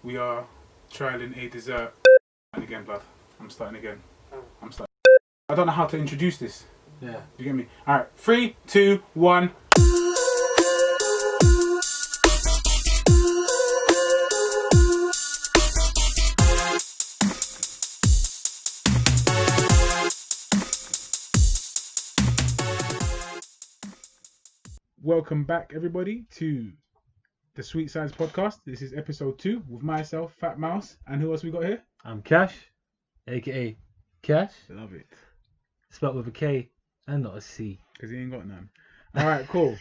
We are trialing a dessert. And again, blood. I'm starting again. I don't know how to introduce this. Yeah. You get me? Alright, 3, 2, 1. Welcome back, everybody, to the Sweet Science Podcast. This is episode 2 with myself, Fat Mouse, and who else we got here? I'm Kash, aka Kash. Love it. Spelled with a K and not a C. Because he ain't got none. Alright, cool.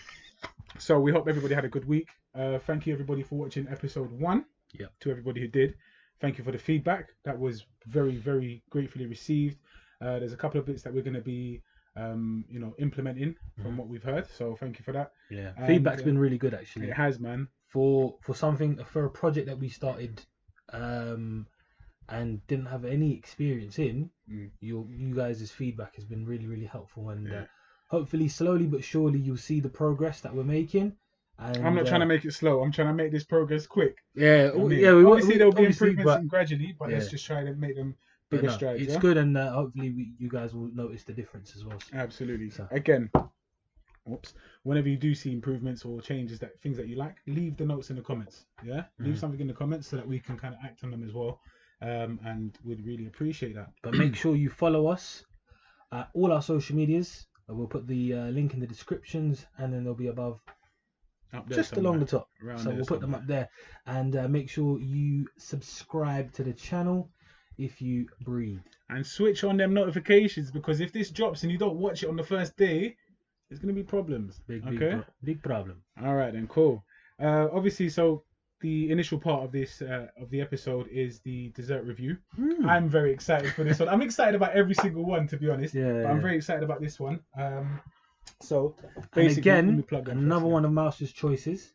So we hope everybody had a good week. Thank you, everybody, for watching episode 1. Yep. To everybody who did. Thank you for the feedback. That was very, very gratefully received. There's a couple of bits that we're going to be implementing from what we've heard, so thank you for that. Yeah, feedback's been really good actually. It has, man. For a project that we started and didn't have any experience in, you guys' feedback has been really, really helpful, and hopefully slowly but surely you'll see the progress that we're making. And I'm not trying to make it slow. I'm trying to make this progress quick. Yeah, obviously there'll be improvements gradually, but let's just try to make them bigger strides. It's good, and hopefully you guys will notice the difference as well. Absolutely. So. Again, whenever you do see improvements or changes, things that you like, leave the notes in the comments. Yeah, leave something in the comments so that we can kind of act on them as well, and we'd really appreciate that. But make sure you follow us at all our social medias. We'll put the link in the descriptions, and then they'll be above. Up there just somewhere, along the top. So we'll put somewhere. them up there, and make sure you subscribe to the channel if you breathe, and switch on them notifications, because if this drops and you don't watch it on the first day, there's going to be problems. Big problem. All right then, cool. Obviously, so the initial part of this of the episode is the dessert review. I'm very excited for this one. I'm excited about every single one, to be honest. But I'm very excited about this one. So basically, and again, another one of Mouse's choices.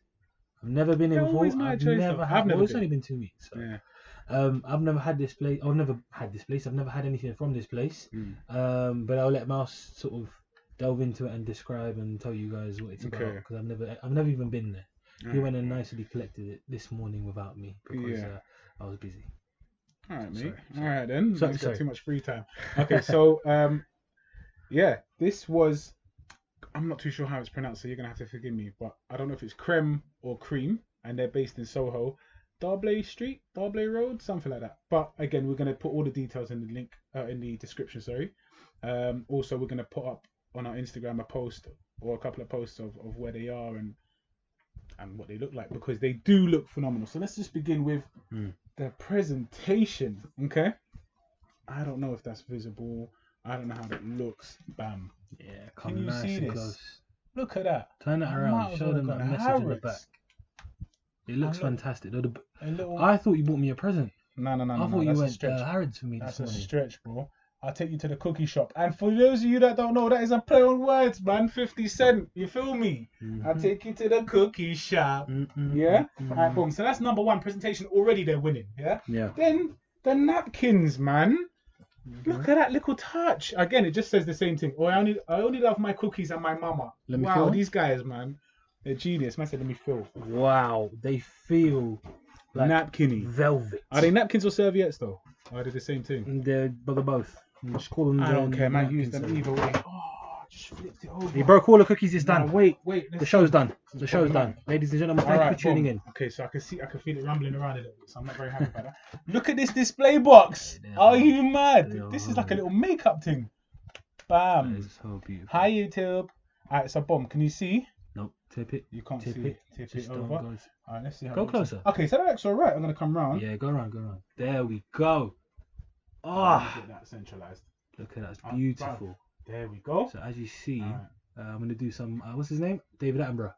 I've never been here before. I've never it's only been 2 weeks. So. Yeah. I've never had this place. I've never had anything from this place. But I'll let Mouse sort of delve into it and describe and tell you guys what it's about, because I've never even been there. He went and nicely collected it this morning without me because I was busy. All right, mate. Sorry. All right then. Sorry. Got too much free time. Okay, so this was. I'm not too sure how it's pronounced, so you're gonna have to forgive me. But I don't know if it's creme or cream, and they're based in Soho. Darblay Road, something like that. But again, we're going to put all the details in the link in the description. Sorry. Also, we're going to put up on our Instagram a post or a couple of posts of where they are and what they look like, because they do look phenomenal. So let's just begin with the presentation. Okay. I don't know if that's visible. I don't know how that looks. Bam. Yeah. Can you nice see and this? Close. Look at that. Turn it around. Show them that message in the back. It looks fantastic. I thought you bought me a present. No. I thought you went Harrods for me That's this morning. That's a stretch, bro. I'll take you to the cookie shop. And for those of you that don't know, that is a play on words, man. 50 Cent. You feel me? I'll take you to the cookie shop. Yeah? Alright, boom. So that's number 1. Presentation. Already they're winning. Yeah? Yeah. Then the napkins, man. Look at that little touch. Again, it just says the same thing. I only love my cookies and my mama. Wow, these guys, man. They're genius. Man said, let me feel. Wow, they feel like napkin-y. Velvet. Are they napkins or serviettes though? Or are they the same thing? They're both. Just call them. I don't care, man. Use them either way. Oh, just flipped it over. He broke all the cookies. It's done. Wait. The show's done. The show's done. Ladies and gentlemen, thank you for tuning in. Okay, so I can feel it rumbling around a little bit. So I'm not very happy about that. Look at this display box. Are you mad? This is like a little makeup thing. Bam. That is so beautiful. Hi YouTube. Alright, so boom. Can you see? Nope. Tip it. You can't tip see it. Tip Just it over. Alright, let's see how go closer. Okay, so that looks alright. I'm gonna come round. Yeah, go around. There we go. Get that centralized. Look at that. It's beautiful. There we go. So as you see, I'm gonna do some. What's his name? David Attenborough.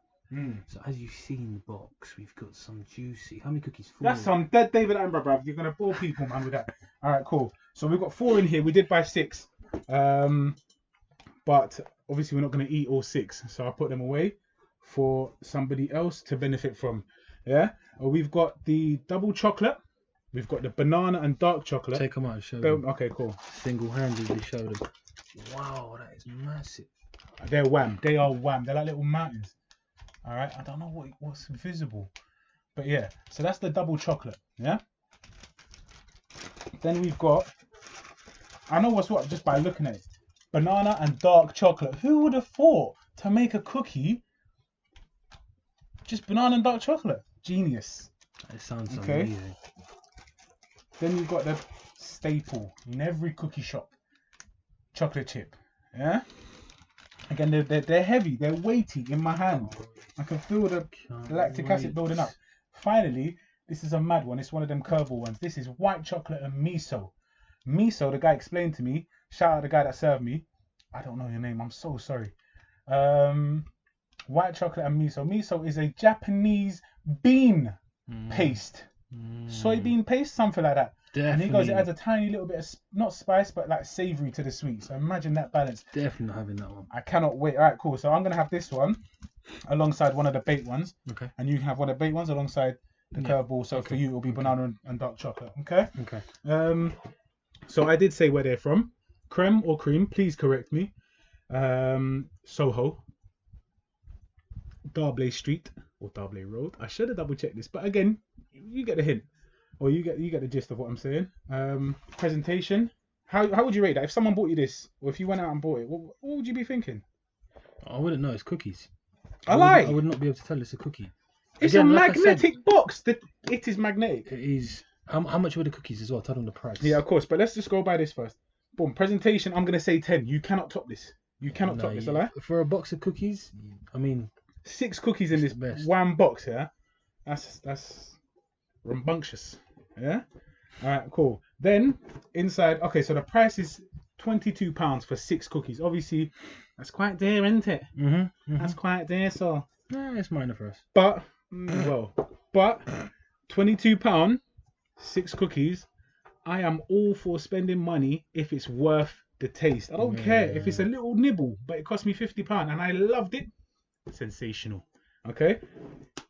So as you see in the box, we've got some juicy. How many cookies? 4. That's some dead David Attenborough, bruv. You're gonna bore people, man, with that. All right, cool. So we've got 4 in here. We did buy 6, but obviously we're not gonna eat all 6. So I put them away for somebody else to benefit from. Yeah. We've got the double chocolate. We've got the banana and dark chocolate. Take them out and show them. Okay, cool. Single-handedly show them. Wow, that is massive. They're wham. They are wham. They're like little mountains. All right. I don't know what's visible. But yeah, so that's the double chocolate. Yeah. Then we've got, I know what's what just by looking at it. Banana and dark chocolate. Who would have thought to make a cookie just banana and dark chocolate? Genius. It sounds amazing. Then you've got the staple in every cookie shop. Chocolate chip. Yeah? Again, they're heavy. They're weighty in my hand. I can feel the lactic acid building up. Finally, this is a mad one. It's one of them curveball ones. This is white chocolate and miso. Miso, the guy explained to me. Shout out the guy that served me. I don't know your name. I'm so sorry. White chocolate and miso. Miso is a Japanese bean paste. Soybean paste, something like that. Definitely. And he goes, it adds a tiny little bit of, not spice, but like savoury to the sweet. So imagine that balance. Definitely not having that one. I cannot wait. All right, cool. So I'm going to have this one alongside one of the baked ones. Okay. And you can have one of the baked ones alongside the curveball. So for you, it'll be banana and dark chocolate. Okay? Okay. So I did say where they're from. Creme or cream, please correct me. Soho. Darblay Street or Darblay Road. I should have double checked this, but again, you get the hint. Or you get the gist of what I'm saying. Presentation. How would you rate that? If someone bought you this, or if you went out and bought it, what would you be thinking? I wouldn't know. It's cookies. I would not be able to tell it's a cookie. It's again, a magnetic box. It is magnetic. It is. How much were the cookies as well? Tell them the price. Yeah, of course. But let's just go by this first. Boom. Presentation. I'm gonna say 10. You cannot top this. You cannot top this. Alright. For a box of cookies, I mean, 6 cookies in this one box. Yeah. That's rambunctious. Yeah. All right. Cool. Then inside. Okay. So the price is £22 for 6 cookies. Obviously, that's quite dear, isn't it? That's quite dear. So. Yeah, it's minor for us. But £22, 6 cookies. I am all for spending money if it's worth the taste. I don't care if it's a little nibble, but it cost me £50 and I loved it. Sensational. Okay.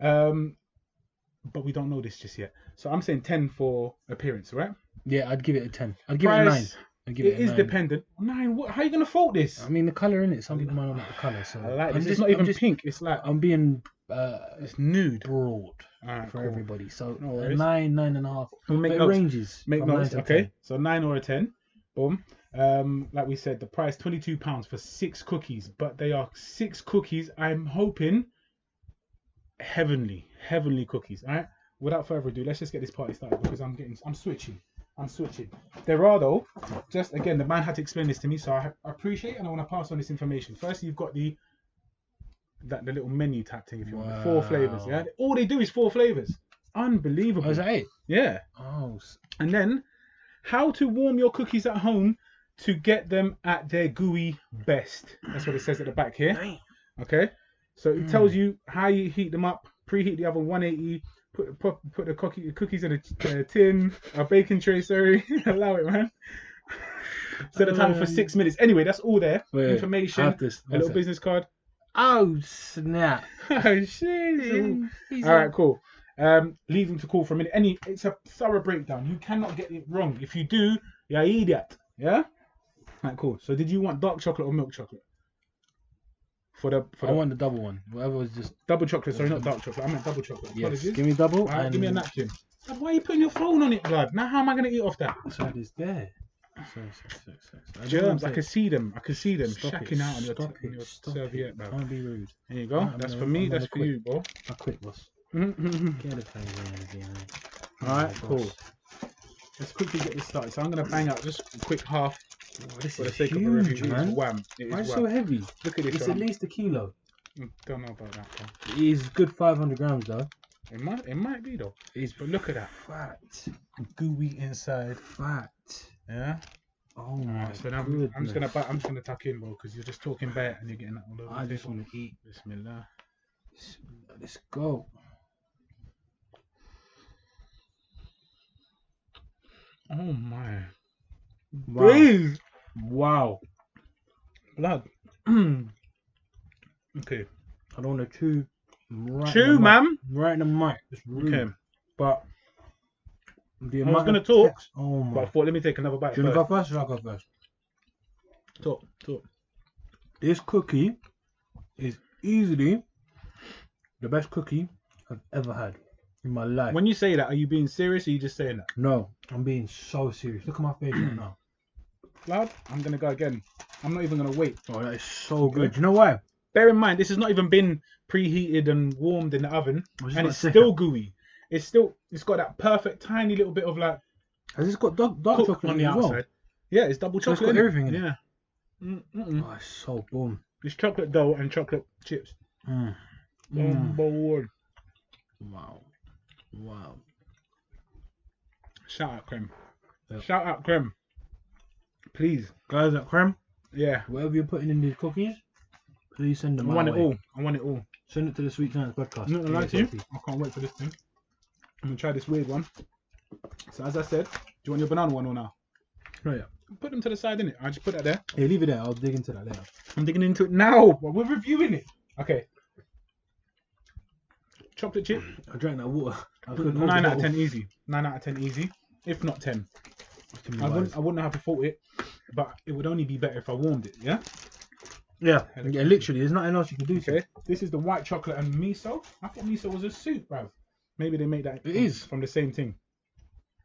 But we don't know this just yet. So I'm saying 10 for appearance, right? Yeah, I'd give it a 10. I'd give it a 9. It is dependent. 9. How are you gonna fault this? I mean, the colour in it. Some people might not like the colour. So I like this. It's not even pink. It's like I'm being it's nude, broad for everybody. So a 9, 9.5. We'll make notes. It ranges. Make notes. Okay. 10. So 9 or a 10. Boom. Like we said, the price £22 for 6 cookies, but they are 6 cookies. I'm hoping heavenly cookies. All right. Without further ado, let's just get this party started because I'm switching. There are though, just again, the man had to explain this to me, so I appreciate and I want to pass on this information. First, you've got the little menu type thing if you want. The 4 flavors. Yeah. All they do is 4 flavors. Unbelievable. Oh, is that it? Yeah. Oh. And then, how to warm your cookies at home to get them at their gooey best. That's what it says at the back here. Okay. So it tells you how you heat them up. Preheat the oven 180. Put the cookies in a tin, a baking tray. Sorry, allow it, man. Set the timer for 6 minutes. Anyway, that's all there. Information. A little business card. Oh snap! Oh shit! All right, cool. Leave them to cool for a minute. It's a thorough breakdown. You cannot get it wrong. If you do, you're an idiot. Yeah. All right, cool. So, did you want dark chocolate or milk chocolate? I want the double one. Whatever was just double chocolate. Sorry, not dark chocolate. I meant double chocolate. Yes. Give me double. Give me a napkin. Why are you putting your phone on it, blood? Now how am I going to eat off that? So it is there. Germs. I can see them. Shacking out on your serviette, bro. Don't be rude. There you go. That's for me. That's for you, bro. I quit, boss. Alright, cool. Let's quickly get this started. So I'm going to bang out just a quick half. This for the is sake huge, of a review. man. It is wham. Why is it so heavy? Look at this. It's at least a kilo. Don't know about that, bro. It is good 500 grams, though. It might be though. But look at that. Fat. Gooey inside. Fat. Yeah. Oh my god. So now I'm just gonna tuck in, bro, because you're just talking bad and you're getting that all over. I just want to eat. Bismillah. Let's go. Oh my. Wow. Breathe. Wow. Blood. Okay. I don't want to chew. Chew, man. Right in the mic. It's rude. Okay. But I was gonna talk. Text, oh my. But I thought, let me take another bite. Do you want to go first or I'll go first? Talk. This cookie is easily the best cookie I've ever had. in my life. When you say that, are you being serious or are you just saying that? No, I'm being so serious. Look at my face right now. Lad, I'm going to go again. I'm not even going to wait. Oh, that is so good. Do you know why? Bear in mind, this has not even been preheated and warmed in the oven. And it's still gooey. It's got that perfect tiny little bit of like... Has this got dark chocolate on the outside? Well? Yeah, it's double chocolate. So it's got everything in it. Yeah. Oh, it's so boom. It's chocolate dough and chocolate chips. Number one. Wow. Shout out Creme. Yep. Shout out Creme. Please. Guys at Creme, yeah. Whatever you're putting in these cookies, please send them I want it all. I want it all. Send it to the Sweet Science podcast. Not gonna lie to you, I can't wait for this thing. I'm gonna try this weird one. So as I said, do you want your banana one or now? Oh yeah. Put them to the side, innit? I'll just put that there. Yeah, leave it there. I'll dig into that later. I'm digging into it now, but we're reviewing it. Okay. Chocolate chip. I drank that water. 9 out of 10 easy. 9 out of 10 easy. If not 10. I wouldn't have to fault it, but it would only be better if I warmed it, yeah? Yeah, literally. There's nothing else you can do. Okay. This is the white chocolate and miso. I thought miso was a soup, bruv. Maybe they make that from the same thing.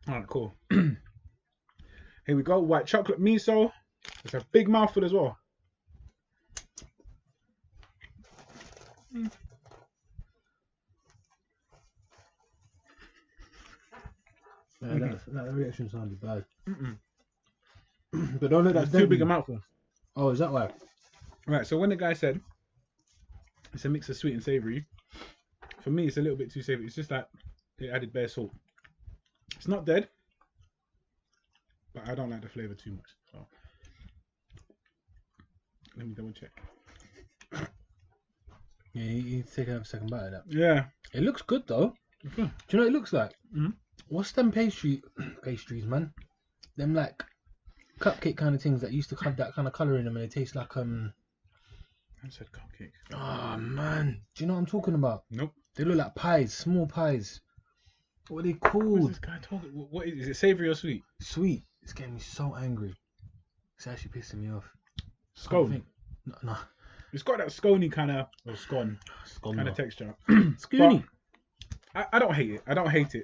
Alright, cool. Here we go. White chocolate miso. It's a big mouthful as well. Yeah, that reaction sounded bad. But don't let that too big a mouthful. Oh, is that why? Right, so when the guy said it's a mix of sweet and savoury, for me it's a little bit too savoury. It's just like they added bare salt. It's not dead, but I don't like the flavour too much. So let me double check. Yeah, you take a second bite of that. Yeah. It looks good though. Do you know what it looks like? What's them pastries, man? Them like cupcake kind of things that used to have that kind of colour in them and they taste like I said cupcake. Oh man, do you know what I'm talking about? Nope. They look like pies, small pies. What are they called? What's this guy talking? What is it? Savoury or sweet? Sweet. It's getting me so angry. It's actually pissing me off. Scone. No. It's got that scone kind of scone kind of texture. Scoony. I don't hate it. I don't hate it.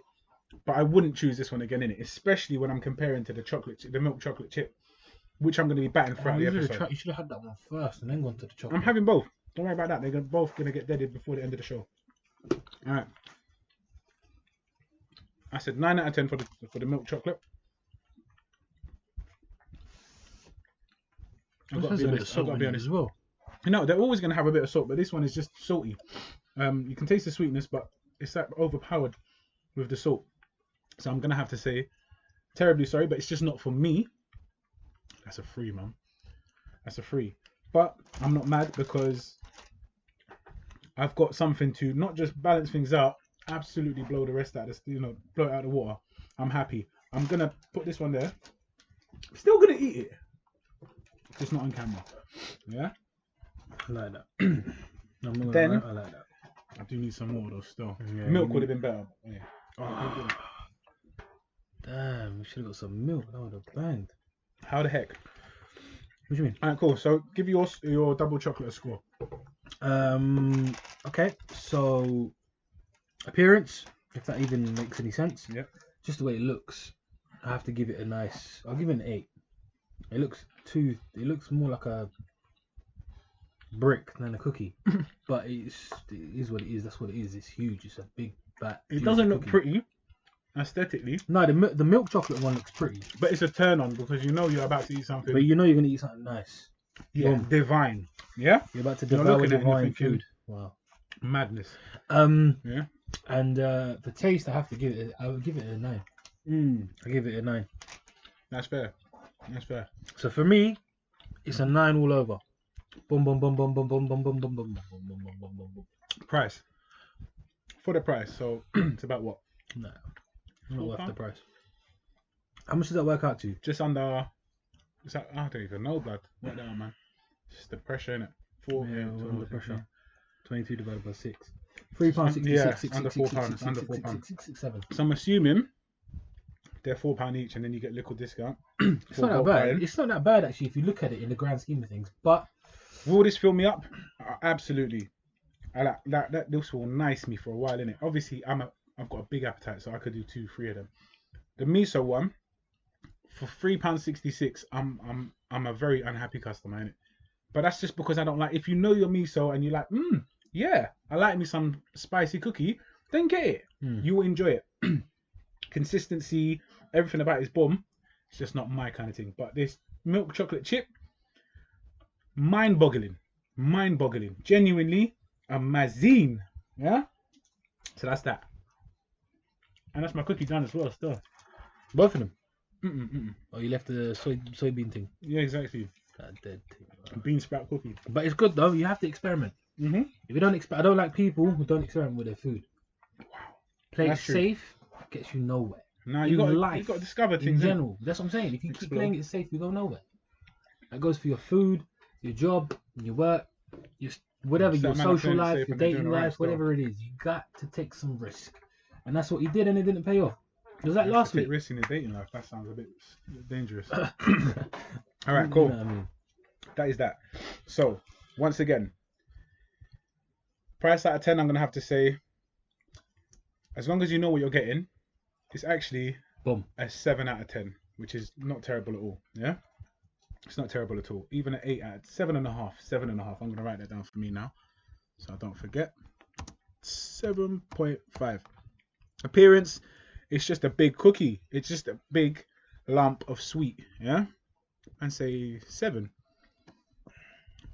But I wouldn't choose this one again, innit? Especially when I'm comparing to the milk chocolate chip, which I'm going to be batting throughout the episode. You should have had that one first and then gone to the chocolate. I'm having both. Don't worry about that. They're both going to get deaded before the end of the show. All right. I said 9 out of 10 for the milk chocolate. I've got to be honest. I've got to be honest as well. You know, they're always going to have a bit of salt, but this one is just salty. You can taste the sweetness, but it's like overpowered with the salt. So I'm going to have to say, terribly sorry, but it's just not for me. That's a free, man. That's a free. But I'm not mad because I've got something to not just balance things out, absolutely blow the rest out of the, blow it out of the water. I'm happy. I'm going to put this one there. Still going to eat it. Just not on camera. Yeah? I like that. Then, I like that. I do need some more though still. Yeah, milk would have been better. Yeah. Oh, damn, we should have got some milk. That would have banged. How the heck? What do you mean? Alright, cool. So give your double chocolate a score. Okay. So appearance, if that even makes any sense. Yep. Just the way it looks, I have to give it a nice. I'll give it an 8. It looks more like a brick than a cookie, but it is what it is. That's what it is. It's huge. It's a big bat. It doesn't look pretty aesthetically. No, the milk chocolate one looks pretty, but it's a turn on because you're about to eat something. But you're gonna eat something nice. Yeah, Boom. Divine. Yeah, you're about to devour divine food. Wow, madness. Yeah, and for taste, I have to give it. I would give it a 9. I give it a 9. That's fair. That's fair. So for me, it's a 9 all over. Boom, boom, boom, boom, boom, boom, boom, boom, boom, boom, boom, boom, boom, boom, boom, boom. Price. For the price, so it's about what? No, not worth the price. How much does that work out to? Just under. Is that? I don't even know, blood. What down, man? It's the pressure, innit? 4. Yeah, under pressure. 22 divided by 6. £3.66. Yeah, under £4. Under £4. 667. So I'm assuming they're £4 each, and then you get liquid discount. It's not that bad. It's not that bad actually if you look at it in the grand scheme of things. But will this fill me up? Absolutely. I like that. This will nice me for a while, innit? Obviously, I'm a I've got a big appetite, so I could do 2-3 of them. The miso one for £3.66. I'm a very unhappy customer, innit? But that's just because I don't like. If you know your miso and you're like, yeah, I like me some spicy cookie, then get it. You will enjoy it. Consistency, everything about it is bomb. It's just not my kind of thing. But this milk chocolate chip, mind-boggling. Genuinely amazing. Yeah. So that's that. And that's my cookie done as well. Still, both of them. Oh, you left the soybean thing. Yeah, exactly. That dead thing. Bean sprout cookie. But it's good though. You have to experiment. If you don't I don't like people who don't experiment with their food. Wow. Play it safe gets you nowhere. No, you got to discover things in general. That's what I'm saying. If you keep playing it safe, you go nowhere. That goes for your food, your job, your work, whatever, your social life, your dating life, whatever it is. You got to take some risk, and that's what he did, and it didn't pay off. Was that last week? Take risks in your dating life. That sounds a bit dangerous. All right, cool. You know what I mean? That is that. So once again, price out of 10, I'm gonna have to say, as long as you know what you're getting, it's actually a 7 out of 10, which is not terrible at all. Yeah, it's not terrible at all. Even an 8 out of 7.5. 7.5. I'm gonna write that down for me now, so I don't forget. 7.5. Appearance, it's just a big cookie. It's just a big lump of sweet. Yeah, and say 7.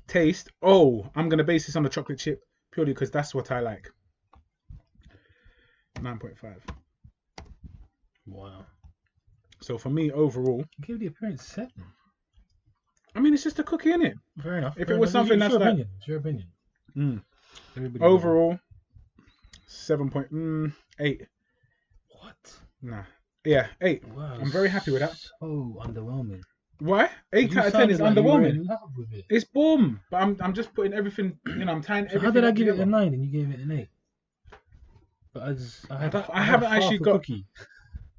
Taste, I'm gonna base this on the chocolate chip purely because that's what I like. 9.5. Wow. So for me, overall, give the appearance 7. I mean, it's just a cookie, innit? Fair enough. If it was something that's like, it's your opinion. Overall, 7.8. What? Nah. Yeah, 8. Wow. I'm very happy with that. So underwhelming. Why? 8 out of 10 is underwhelming. In love with it. It's boom. But I'm just putting everything. I'm tying everything. How did I give together. it a 9 and you gave it an 8? But I haven't actually got. Cookie.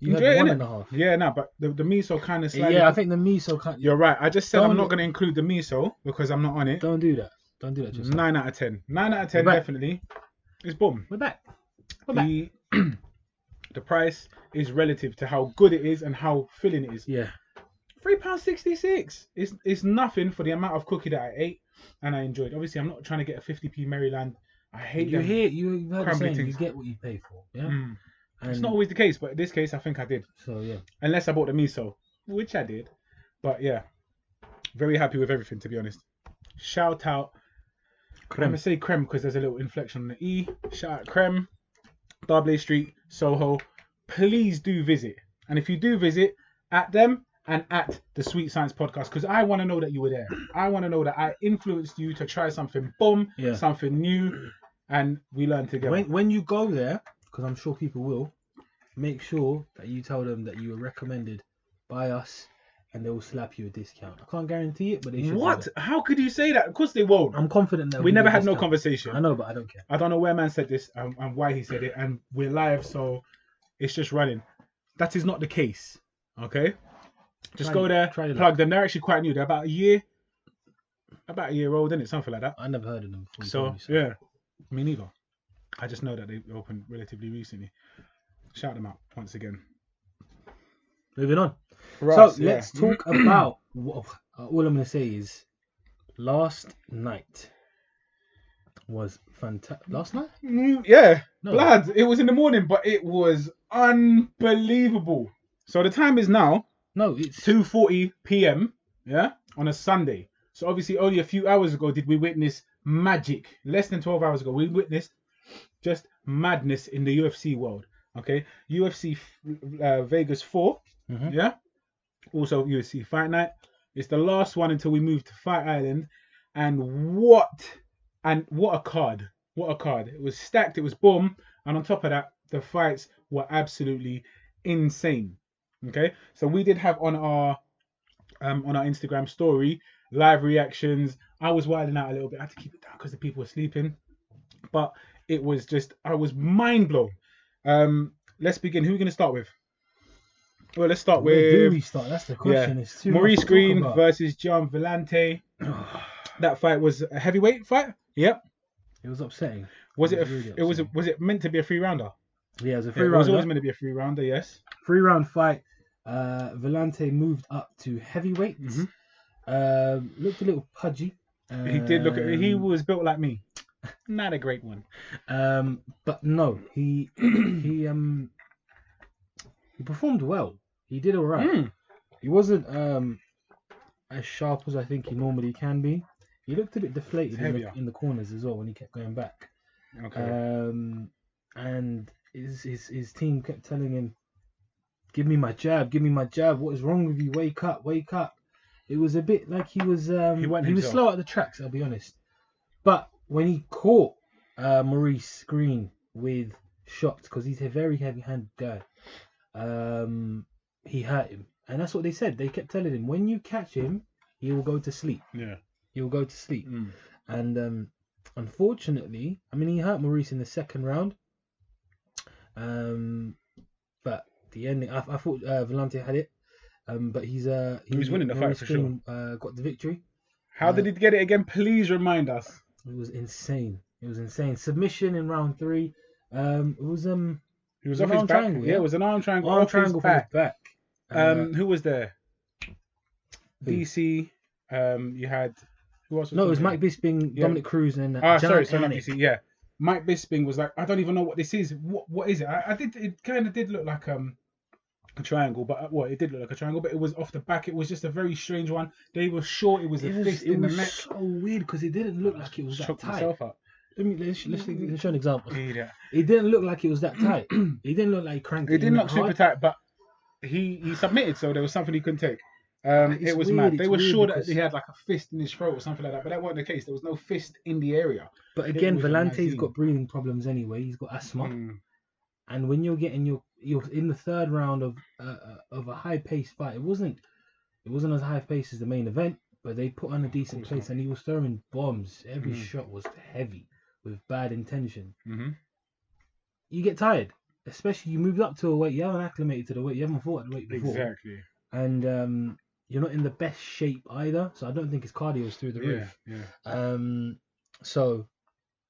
You had 1.5. Yeah, no, but the miso kind of slightly. Yeah, I think the miso kind. You're right. I just said I'm not going to include the miso because I'm not on it. Don't do that. Don't do that. Yourself. 9 out of 10. 9 out of 10 definitely. It's boom. We're back. The price is relative to how good it is and how filling it is. Yeah. £3.66. It's nothing for the amount of cookie that I ate and I enjoyed. Obviously, I'm not trying to get a 50p Maryland. I hate you heard the saying, you get what you pay for. Yeah. And it's not always the case, but in this case, I think I did. So yeah. Unless I bought the miso, which I did. But yeah, very happy with everything, to be honest. Shout out. Creme. I'm gonna say creme because there's a little inflection on the E. Shout out creme. Darblay Street, Soho. Please do visit. And if you do visit, at them and at the Sweet Science Podcast, because I want to know that you were there. I want to know that I influenced you to try something something new, and we learn together. When you go there, because I'm sure people will, make sure that you tell them that you were recommended by us, and they will slap you a discount. I can't guarantee it, but they should. What? How could you say that? Of course they won't. I'm confident that we never had no conversation. I know, but I don't care. I don't know where man said this and why he said it, and we're live, so it's just running. That is not the case. Okay, just go there, plug them. They're actually quite new. They're about a year old, isn't it? Something like that. I never heard of them before. So yeah, me neither. I just know that they opened relatively recently. Shout them out once again. Moving on. Right, so let's talk about what all I'm going to say is last night was fantastic. Last night? Yeah. No. Blood. It was in the morning, but it was unbelievable. So the time is now. No, it's 2:40 p.m. Yeah, on a Sunday. So obviously only a few hours ago did we witness magic. Less than 12 hours ago we witnessed just madness in the UFC world. Okay, UFC Vegas 4. Yeah. Also UFC Fight Night. It's the last one until we move to Fight Island. And what a card. What a card. It was stacked. It was boom. And on top of that, the fights were absolutely insane. Okay. So we did have on our Instagram story live reactions. I was wilding out a little bit. I had to keep it down because the people were sleeping. But it was just, I was mind blown. Let's begin. Who are we going to start with? Well, let's start with. Where do we start? That's the question. Yeah. It's too Maurice much to Greene talk about. versus Gian Villante. That fight was a heavyweight fight. Yep. It was upsetting. Was it really it was upsetting. was it meant to be a 3-rounder? Yeah, it was a Yeah, three it was rounder. always meant to be a 3-rounder, yes. 3-round fight. Villante moved up to heavyweight. Looked a little pudgy. He did look at he was built like me. Not a great one. But no, he performed well. He did all right. He wasn't as sharp as I think he normally can be. He looked a bit deflated in the corners as well when he kept going back. Okay. And his team kept telling him, "Give me my jab, give me my jab. What is wrong with you? Wake up, wake up." It was a bit like he was slow at the tracks, I'll be honest. But when he caught Maurice Greene with shots, because he's a very heavy-handed guy, he hurt him. And that's what they said. They kept telling him, when you catch him, he will go to sleep. Yeah. He will go to sleep. And unfortunately, I mean, he hurt Maurice in the second round. But the ending, I thought Villante had it. But he was winning the fight for sure. Got the victory. How did he get it again? Please remind us. It was insane. Submission in round 3. It was He was off his back. Triangle, yeah? It was an arm triangle. Arm triangle from his back. Who was there? DC. You had who else? No, it was Mike Bisping, Dominic Cruz, and sorry, not DC. Yeah, Mike Bisping was like, I don't even know what this is. What is it? It kind of did look like a triangle, but it did look like a triangle, but it was off the back. It was just a very strange one. They were short. It was a fist in the neck. It was so weird because it didn't look like it was that tight. Up. Let's show an example. Yeah. It didn't look like it was that tight. It didn't look like he cranked it. It didn't look super tight, but he submitted, so there was something he couldn't take. It was mad. They were sure that he had like a fist in his throat or something like that, but that wasn't the case. There was no fist in the area. But again, Villante's got breathing problems anyway. He's got asthma, and when you're in the third round of a high-paced fight, it wasn't as high-paced as the main event, but they put on a decent pace, and he was throwing bombs. Every shot was heavy with bad intention. You get tired, especially you moved up to a weight you haven't acclimated to the weight, you haven't fought at the weight before. Exactly. And you're not in the best shape either, so I don't think his cardio is through the roof. So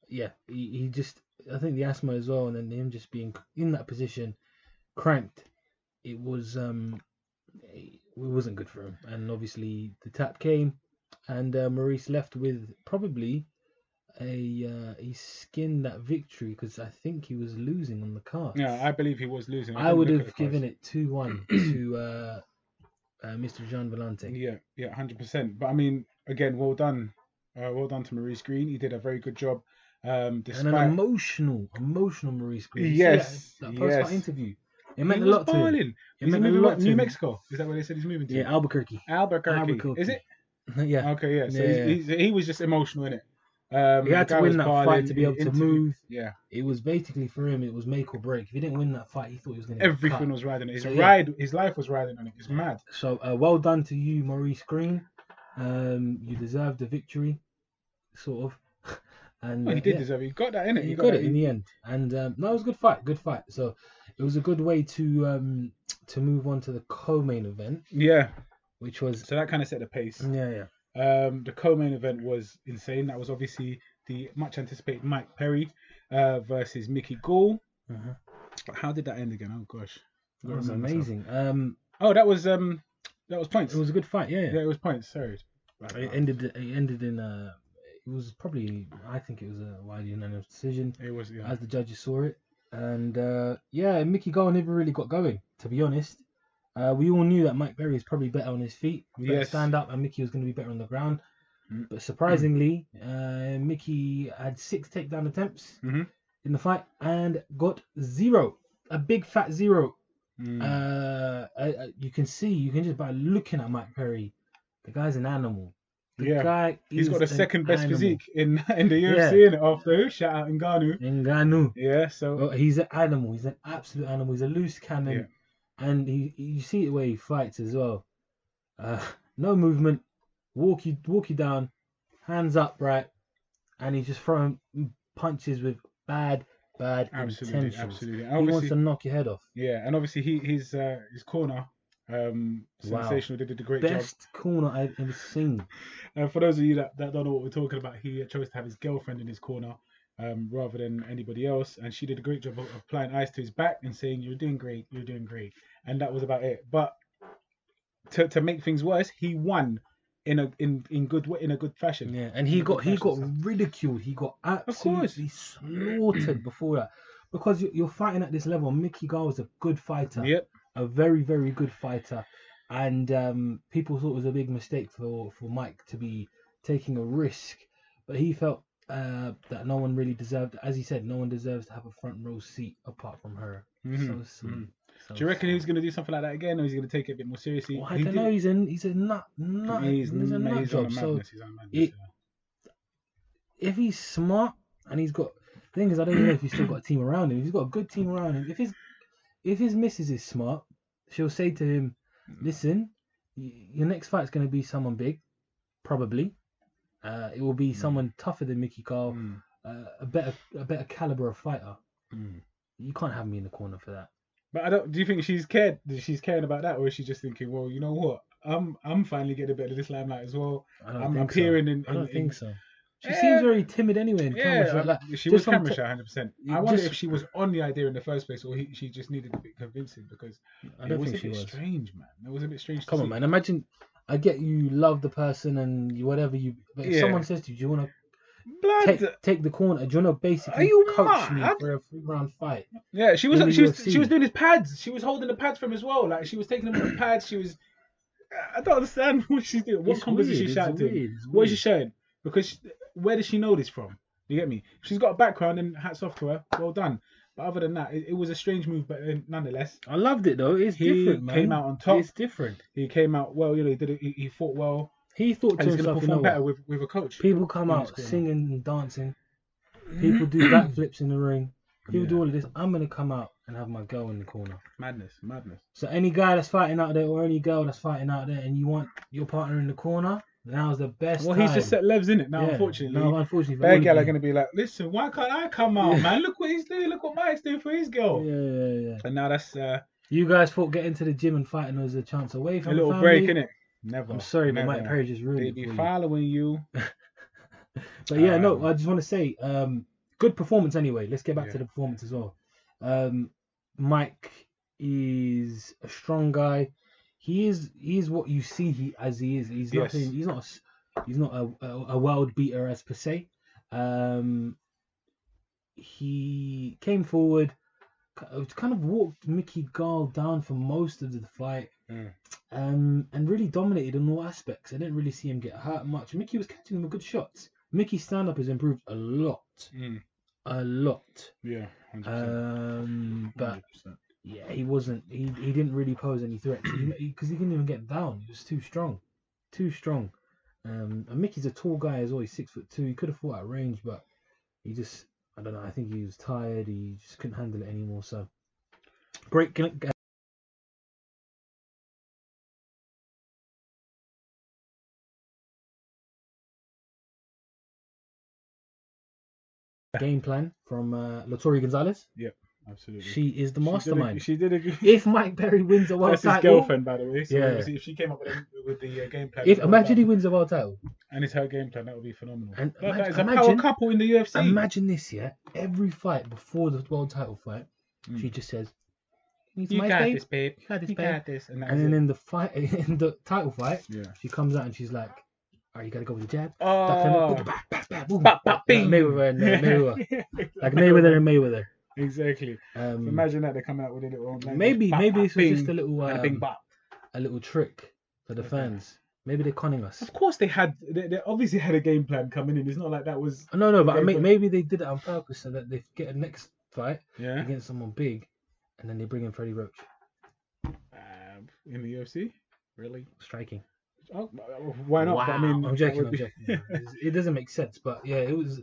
yeah, he just, I think the asthma as well, and then him just being in that position, cranked. It wasn't good for him, and obviously the tap came, and Maurice left with probably he skinned that victory because I think he was losing on the card. Yeah, I believe he was losing. I would have given it 2-1 to Mr. Gian Villante. Yeah, 100%. But I mean, again, well done to Maurice Greene. He did a very good job. Despite... And an emotional Maurice Greene. Yes, that post-fight interview. It meant a lot to him. It meant a lot to New Mexico. Is that where they said he's moving to? Yeah, Albuquerque. Is it? Yeah. Okay, yeah. So he was just emotional in it. He had to win that fight to be able to move. Yeah. It was basically for him, it was make or break. If he didn't win that fight, he thought he was going to Everything was riding on it. His life was riding on it. It's mad. So well done to you, Maurice Greene. You deserved the victory, sort of. And he did deserve it. He got that in it. He got it in the end. And no, it was a good fight. So it was a good way to move on to the co-main event. Yeah. Which was, so that kind of set the pace. Yeah. The co-main event was insane. That was obviously the much anticipated Mike Perry versus Mickey Gall. How did that end again? Oh gosh, that was amazing. That was points. It was a good fight. Yeah, it was points. Sorry, it ended in it was probably, I think it was a widely unanimous decision. It was, yeah. As the judges saw it, and Mickey Gall never really got going. To be honest, we all knew that Mike Perry is probably better on his feet, better stand up, and Mickey was going to be better on the ground. But surprisingly, Mickey had 6 takedown attempts in the fight and got 0, a big fat 0. You can just by looking at Mike Perry, the guy's an animal. He's got the second best physique in the UFC, and after who? Shout out Ngannou. Yeah, so he's an animal. He's an absolute animal. He's a loose cannon, and you see the way he fights as well. No movement, walk you down, hands up, right, and he's just throwing punches with bad intentions. Absolutely. He wants to knock your head off. Yeah, and obviously his corner. Sensational. They did a great job. Best corner I've ever seen. For those of you that don't know what we're talking about, he chose to have his girlfriend in his corner. rather than anybody else. And she did a great job of applying ice to his back and saying, "You're doing great, you're doing great." And that was about it. But to make things worse, he won in a good fashion. Yeah, and he got ridiculed. He got absolutely slaughtered before that, because you're fighting at this level. Mickey Gall was a good fighter. Yep. A very, very good fighter. And people thought it was a big mistake for Mike to be taking a risk, but he felt that no one really deserved, as he said, no one deserves to have a front row seat apart from her. So sweet. So do you reckon he's going to do something like that again, or is he going to take it a bit more seriously? Well, I don't know. He's a nut. He's a nut job. So if he's smart and he's got, the thing is, I don't know if he's still got a team around him. If he's got a good team around him, if his missus is smart, she'll say to him, "Listen, your next fight's going to be someone big, probably. It will be someone tougher than Mickey Gall, a better caliber of fighter. You can't have me in the corner for that." But do you think she's cared? She's caring about that, or is she just thinking, well, you know what? I'm finally getting a bit of this limelight as well. I'm appearing in. I don't think so. She seems very timid anyway in camera shot. She was camera shy 100%. I wonder if she was on the idea in the first place, or she just needed a bit convincing, because it was a bit strange, man. It was a bit strange. Come on, man. Imagine, I get you love the person and you whatever you, but if someone says to you, "Do you want to take the corner? Do you want to basically coach me for a 3-round fight?" Yeah, she was doing his pads. She was holding the pads from him as well. Like, she was taking them on the pads. She was. I don't understand what she's doing. What conversation she's shouting to him? What is she showing? Because where does she know this from? You get me? She's got a background, and hats off to her. Well done. But other than that, it was a strange move, but nonetheless, I loved it though. It's different, man. He came out on top. It's different. He came out well. You know, he fought well. He thought to himself, perform better with a coach. People come out singing and dancing. People do backflips in the ring. People do all of this. I'm gonna come out and have my girl in the corner. Madness. So any guy that's fighting out there, or any girl that's fighting out there, and you want your partner in the corner, now's the best time. He's just set levels in it now. Unfortunately, bad gal are gonna be like, "Listen, why can't I come out, man? Look what he's doing. Look what Mike's doing for his girl." Yeah. And now that's you guys thought getting to the gym and fighting was a chance away from a little break, innit? Never. I'm sorry, but Mike Perry just ruined it. They be following you. But yeah, no, I just want to say, good performance anyway. Let's get back to the performance as well. Mike is a strong guy. He is what you see he is. He's not a world beater as per se. He came forward, kind of walked Mickey Gall down for most of the fight. And really dominated in all aspects. I didn't really see him get hurt much. Mickey was catching him with good shots. Mickey's stand-up has improved a lot. A lot. Yeah, 100%. But 100%. Yeah, he wasn't. He didn't really pose any threats because he didn't even get down. He was too strong. And Mickey's a tall guy as well. He's 6'2". He could have fought at range, but he just, I don't know. I think he was tired. He just couldn't handle it anymore. So great. Game plan from Latori Gonzalez. Yep, absolutely. She is the mastermind. She did a good. If Mike Perry wins a world title, that's his girlfriend, by the way. So if she came up with the game plan, imagine he wins a world title, and it's her game plan, that would be phenomenal. And that is a power couple in the UFC. Imagine this, every fight before the world title fight, she just says, "You got this, babe. You got this." And then in the title fight, she comes out and she's like, "Alright, you gotta go with the jab." Mayweather and Mayweather. Exactly. Imagine that they're coming out with a little. Maybe this was just a little trick for the fans. Maybe they're conning us. Of course they obviously had a game plan coming in. It's not like that was. No, but maybe they did it on purpose so that they get a next fight against someone big, and then they bring in Freddie Roach. In the UFC, really striking. Oh, why not? Wow. But, I mean, I'm joking. It doesn't make sense, but yeah, it was.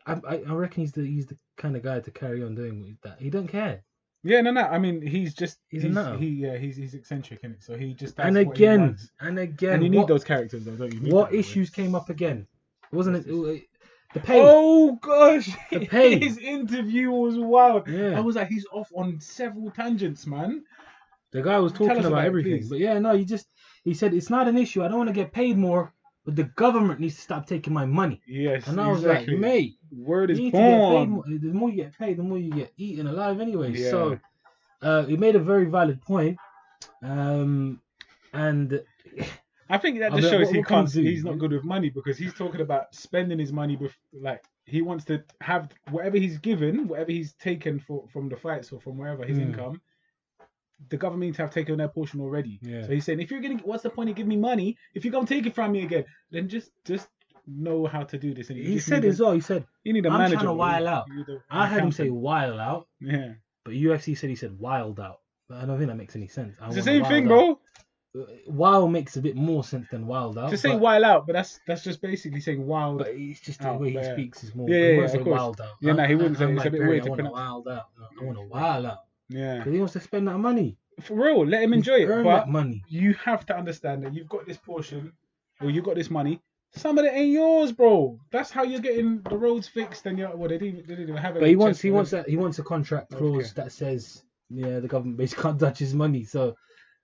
I reckon he's the kind of guy to carry on doing with that. He don't care. Yeah, no. I mean, he's a nutter. He's eccentric, isn't it? So he just does and what he wants. And again, and you need those characters, though, don't you? What issues came up again? Wasn't it the pay? Oh gosh, the pay. His interview was wild. Yeah. I was like, he's off on several tangents, man. The guy was talking about everything, but he said it's not an issue. I don't want to get paid more, but the government needs to stop taking my money. Yes, And I was exactly. like, mate, word is you need to get paid born. more. The more you get paid, the more you get eaten alive anyway. Yeah. So he made a very valid point. And I think that I just mean, shows what he can you can't. do? He's not good with money because he's talking about spending his money. Like he wants to have whatever he's given, whatever he's taken from the fights or from wherever his income. The government needs to have taken their portion already. Yeah. So he's saying, if you're gonna, what's the point of giving me money if you're gonna take it from me again? Then just know how to do this. And he said as well. He said, you need a I'm manager. trying to while out. I heard him say while out. Yeah. But UFC said he said wild out. But I don't think that makes any sense. It's the same thing, bro. Wild makes a bit more sense than wild out. To say while out, but that's just basically saying wild. But it's just the way he speaks is more. Yeah, of course. Wild out. Yeah, he wouldn't say. It's a bit weird to pronounce. Wild out. I want to wild out. Yeah. Because he wants to spend that money. For real, let him enjoy it. But money. You have to understand that you've got this portion, or you've got this money. Some of it ain't yours, bro. That's how you're getting the roads fixed. And they didn't even have it. But he wants a contract clause that says, the government basically can't touch his money. So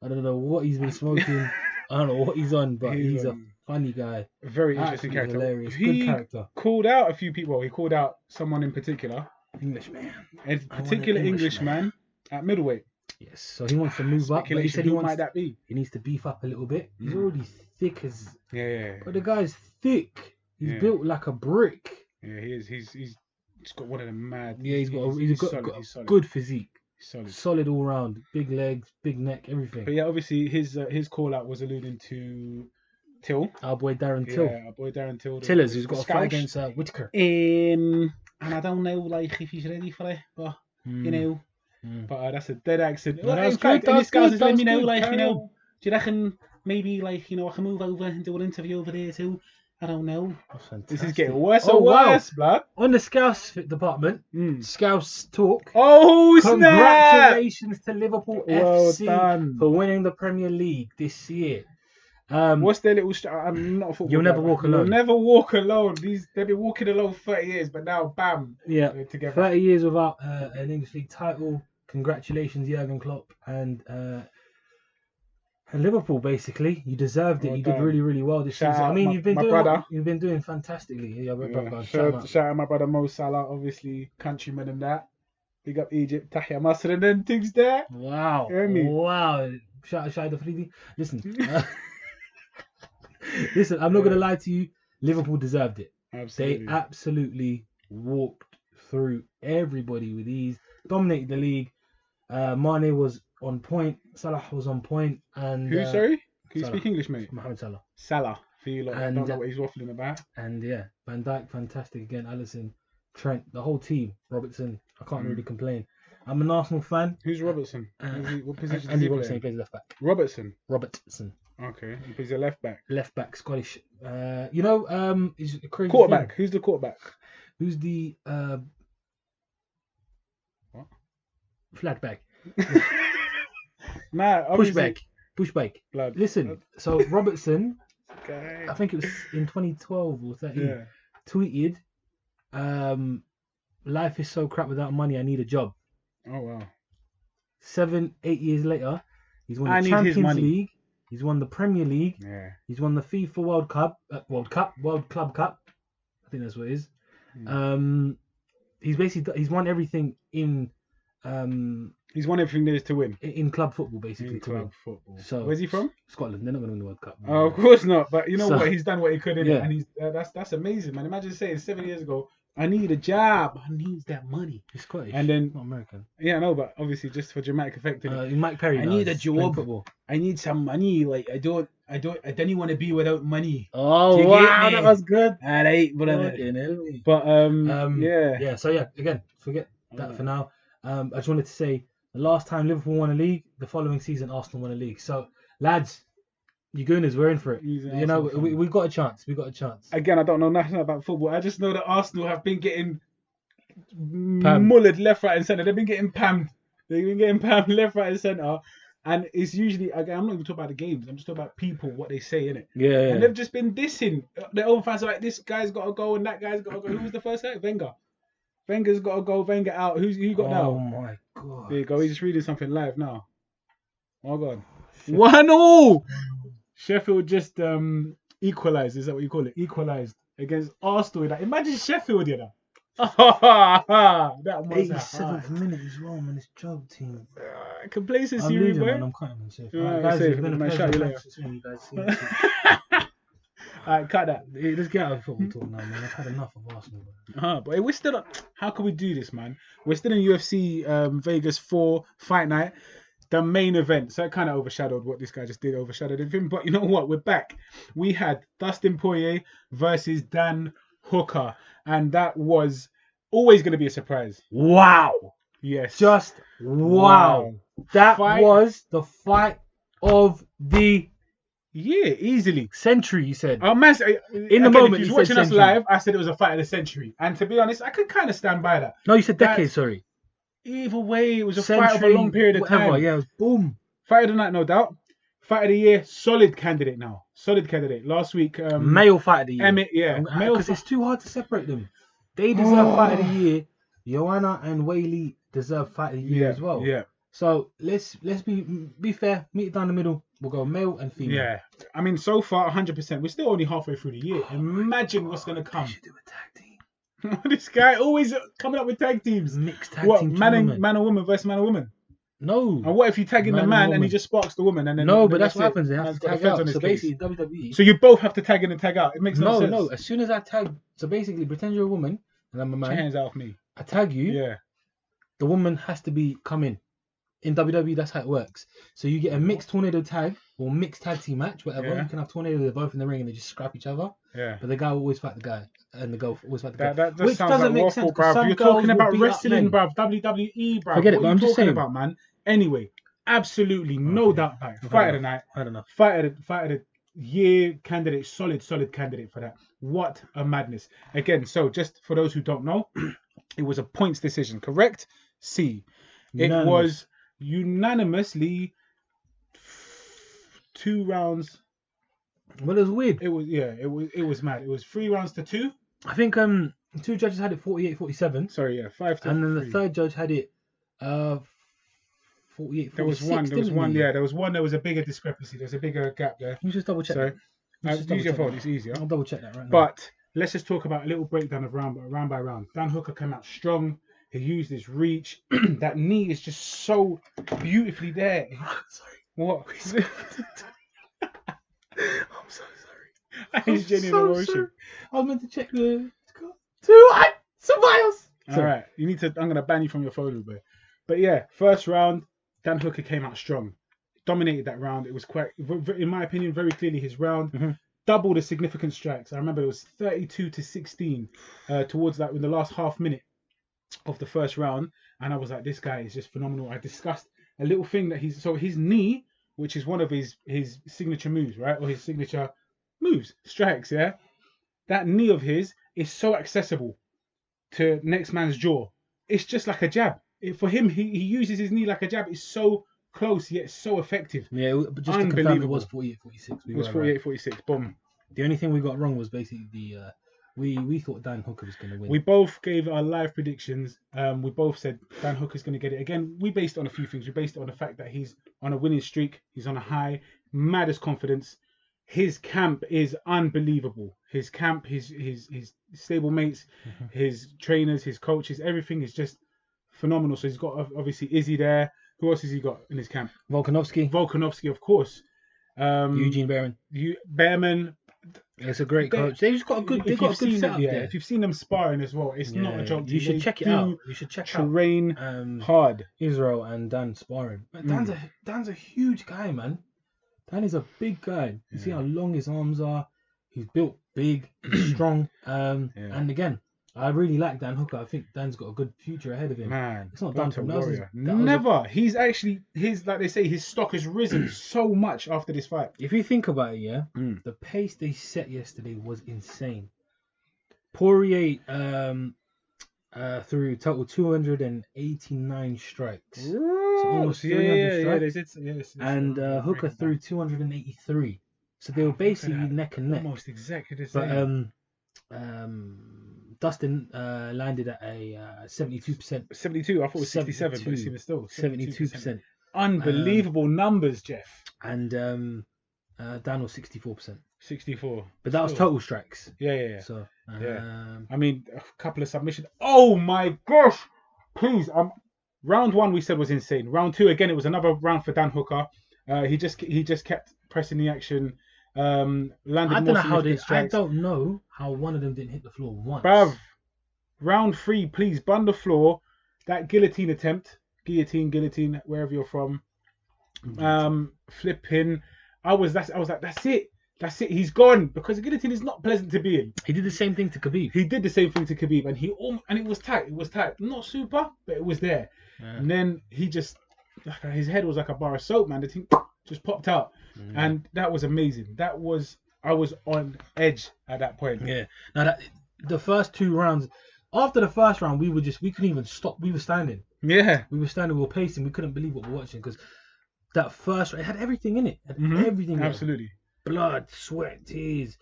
I don't know what he's been smoking. I don't know what he's on, but he's a funny guy. A very interesting character. Hilarious. He good character. Called out a few people. He called out someone in particular. Englishman. A particular Englishman at middleweight. Yes, so he wants to move up. But he said might that be? He needs to beef up a little bit. He's already thick as. Yeah. But the guy's thick. He's built like a brick. Yeah, he is. He's got one of them mad. Yeah, he's got a good physique. Solid all round. Big legs, big neck, everything. But yeah, obviously his call out was alluding to Till. Our boy Darren Till. Yeah, our boy Darren Till. Tillers, who's got a fight against Whitaker. And I don't know, like, if he's ready for it, but you know. But that's a dead accent. No, in fact, this guy's just letting me know, like, do you reckon maybe, like, I can move over and do an interview over there too? I don't know. This is getting worse and worse, blood. On the Scouse department, Scouse talk. Oh, congratulations to Liverpool well FC done. For winning the Premier League this year. What's their little? I'm not a football. You'll never walk alone. You'll never walk alone. They've been walking alone 30 years, but now, bam, they're together. 30 years without an English League title. Congratulations, Jurgen Klopp and Liverpool. Basically, you deserved it. You did really, really well this season. I mean, you've been doing fantastically. Shout out my brother Mo Salah, obviously countryman and that. Big up Egypt, Tahia Masr and then things there. Wow, wow. Shout out to Fridi. Listen. Listen, I'm not going to lie to you. Liverpool deserved it. Absolutely. They absolutely walked through everybody with ease, dominated the league. Mane was on point. Salah was on point. And who? Sorry, can you Salah. speak English, mate? Mohamed Salah. Salah. For you lot, I don't know what he's waffling about. And Van Dijk, fantastic again. Alisson, Trent, the whole team. Robertson. I can't really complain. I'm an Arsenal fan. Who's Robertson? What position Andy does he Robertson play? Plays left back. Robertson. Okay, he plays a left back. Left back, Scottish. Is a crazy quarterback. thing. Who's the quarterback? Who's the what? Flat back. Pushback. Blood. Listen, so Robertson, okay. I think it was in 2012 or 13, tweeted, life is so crap without money, I need a job. Oh, wow. 7-8 years later, he's won the Champions League, he's won the Premier League, he's won the FIFA World Club Cup, I think that's what it is. He's won everything in... he's won everything there is to win. In club football, basically. In club football. So where's he from? Scotland. They're not going to win the World Cup. Oh, of course not. But you know what? He's done what he could in it, and he's that's amazing, man. Imagine saying 7 years ago, I need a job. I need that money. He's Scottish. And then not American. Yeah, no, but obviously just for dramatic effect. Mike Perry. I need a job. I need some money. Like I don't want to be without money. Oh wow, that was good. All right, brother. But yeah. So again, forget that for now. I just wanted to say the last time Liverpool won a league, the following season Arsenal won a league. So lads, you Gooners, we're in for it. You know, we've got a chance. Again, I don't know nothing about football. I just know that Arsenal have been getting mullered left, right, and centre. They've been getting pammed. Left, right, and centre. And it's usually, again, I'm not even talking about the games. I'm just talking about people, what they say, innit? Yeah. And they've just been dissing. The old fans are like, this guy's got to go and that guy's got to go. Who was the first guy? Wenger. Wenger's got to go. Wenger out. Who you got now? Oh my god. There you go. He's just reading something live now. Oh god. 1-0. Sheffield just equalised. Is that what you call it? Equalised against Arsenal. Like, imagine Sheffield, you know. That was 87th minute as well, man. It's job team. Complacency, I'm leaving, boy. man. I'm cutting myself. Alright, Guys, safe. it's been a Man, pleasure. shout you Thanks for seeing you guys. See you soon. Alright, cut that. Hey, let's get out of football talk now, man. I've had enough of Arsenal, man. But we're still. How can we do this, man? We're still in UFC Vegas 4 fight night, the main event. So it kind of overshadowed what this guy just did, overshadowed everything. But you know what? We're back. We had Dustin Poirier versus Dan Hooker, and that was always going to be a surprise. Wow. Yes. Just wow. That was the fight of the easily. Century, you said. Oh, man, in the moment, if you you're watching us century. live, I said it was a fight of the century. And to be honest, I could kind of stand by that. No, you said decade, sorry. Either way, it was a Century, fight of a long period of time. Yeah, it was boom. Fight of the night, no doubt. Fight of the year, solid candidate now. Solid candidate. Last week, male fight of the year. Emmett, yeah. Because it's too hard to separate them. They deserve fight of the year. Joanna and Whaley deserve fight of the year as well. Yeah. So let's be fair. Meet it down the middle. We'll go male and female. Yeah. I mean, so far, 100%. We're still only halfway through the year. Imagine what's going to come. They should do a tag team. This guy always coming up with tag teams. Mixed tag team. Man and woman versus man and woman. No. And what if you tag in the man and he just sparks the woman? And then no, but that's what happens. They have to tag out. So basically, WWE. So you both have to tag in and tag out. It makes no sense. No. As soon as I tag, so basically, pretend you're a woman and I'm a man. Put your hands out of me. I tag you. Yeah. The woman has to be coming. In WWE, that's how it works. So you get a mixed tornado tag or mixed tag team match, whatever. Yeah. You can have tornado, they're both in the ring and they just scrap each other. Yeah. But the guy will always fight the guy, and the girl will always fight the guy. That Which sounds doesn't like make sense. bruv. You're talking about wrestling, bruv. WWE, bruv. Forget it, what but are I'm you just talking saying. about, man? Anyway, absolutely no doubt about it. Fight of the night. I don't know. Fight of the year candidate. Solid candidate for that. What a madness. Again, so just for those who don't know, it was a points decision, correct? C. It was unanimously 2 rounds. Well, it was weird. It was mad. It was 3 rounds to 2. I think 2 judges had it 48-47. Sorry, 5 to 3. And then the third judge had it 48-46. There was one. There was a bigger discrepancy. There's a bigger gap there. You just double check. So, use your phone. It's easier. I'll double check that right now. But let's just talk about a little breakdown of round by round. Dan Hooker came out strong. He used his reach. That knee is just so beautifully there. Sorry. What? I'm so sorry. He's genuine emotion. Sorry. I was meant to check the 2-1. Somebody else. All right. You need to. I'm gonna ban you from your phone, bit. But yeah, first round, Dan Hooker came out strong. Dominated that round. It was quite, in my opinion, very clearly his round. Mm-hmm. Double the significant strikes. I remember it was 32-16 towards that in the last half minute of the first round, and I was like, this guy is just phenomenal. I discussed a little thing that his knee, which is one of his signature moves, right, or his signature strikes, yeah. That knee of his is so accessible to next man's jaw. It's just like a jab. For him, he uses his knee like a jab. It's so close yet so effective. Yeah, but just to confirm, it was 48-46. It was 48-46. Boom. The only thing we got wrong was basically we thought Dan Hooker was going to win. We both gave our live predictions. We both said Dan Hooker's going to get it. Again, we based it on a few things. We based it on the fact that he's on a winning streak. He's on a high, maddest confidence. His camp is unbelievable. His camp, his stable mates, his trainers, his coaches, everything is just phenomenal. So he's got obviously Izzy there. Who else has he got in his camp? Volkanovski, of course. Eugene Behrman. It's a great coach. They've just got a good. They've got a good setup there. If you've seen them sparring as well, it's not a joke. You should check it out. You should check out. Train hard. Israel and Dan sparring. But Dan's a huge guy, man. Dan is a big guy. You see how long his arms are. He's built big, strong. And again, I really like Dan Hooker. I think Dan's got a good future ahead of him. Man, it's not done from warrior. Never. He's actually like they say, his stock has risen so much after this fight. If you think about it, the pace they set yesterday was insane. Poirier threw total 289 strikes. So almost 300 strikes. And Hooker threw 283. So they were basically neck and neck. Almost exactly the same. But Dustin landed at a 72%. 72. I thought it was 67, but it's even still 72%. Unbelievable numbers, Jeff. And Dan was 64%. 64. But that was total strikes. Yeah. So Yeah. I mean, a couple of submissions. Oh my gosh! Please, round 1 we said was insane. Round 2 again, it was another round for Dan Hooker. He just kept pressing the action. Landed I don't more know how significant strikes. I don't know how one of them didn't hit the floor once. Bruv, round 3, please bun the floor. That guillotine attempt, guillotine, wherever you're from. Flipping. I was like, that's it. He's gone, because the guillotine is not pleasant to be in. He did the same thing to Khabib. And it was tight. Not super, but it was there. Yeah. And then he just, his head was like a bar of soap, man. The thing just popped out, and that was amazing. I was on edge at that point. Yeah. Now the first 2 rounds, after the first round, we couldn't even stop. We were standing. Yeah. We were pacing. We couldn't believe what we were watching, because that first round, it had everything in it. Everything. Absolutely. Blood, sweat, tears,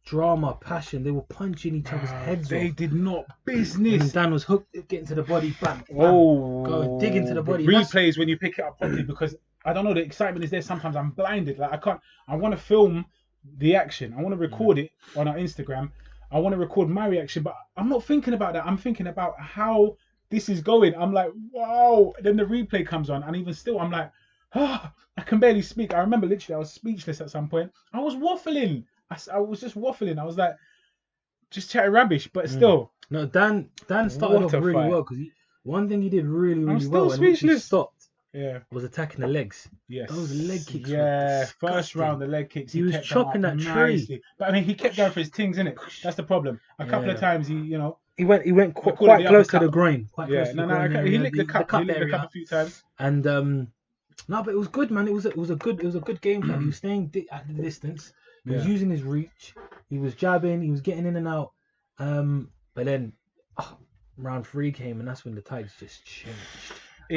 drama, passion. They were punching each other's heads off. They did not business. And Dan was hooked, getting to the body, bam, go dig into the body. Replays when you pick it up properly, because I don't know, the excitement is there. Sometimes I'm blinded. Like I want to film the action. I want to record it on our Instagram. I want to record my reaction, but I'm not thinking about that. I'm thinking about how this is going. I'm like, wow. Then the replay comes on, and even still, I'm like, I can barely speak. I remember literally I was speechless at some point. I was waffling. I was just waffling. I was like, just chatting rubbish, but still. No, Dan started off really well, because one thing he did really well, and which he stopped, was attacking the legs. Yes. Those leg kicks. Yeah, first round, the leg kicks. He was chopping that tree. But I mean, he kept going for his things, innit? That's the problem. A couple of times he went quite close to the groin. He licked the cup. He licked the cup a few times. And no, but it was good, man. It was a good game plan. He was staying at the distance. He was using his reach. He was jabbing. He was getting in and out. But then round 3 came, and that's when the tides just changed.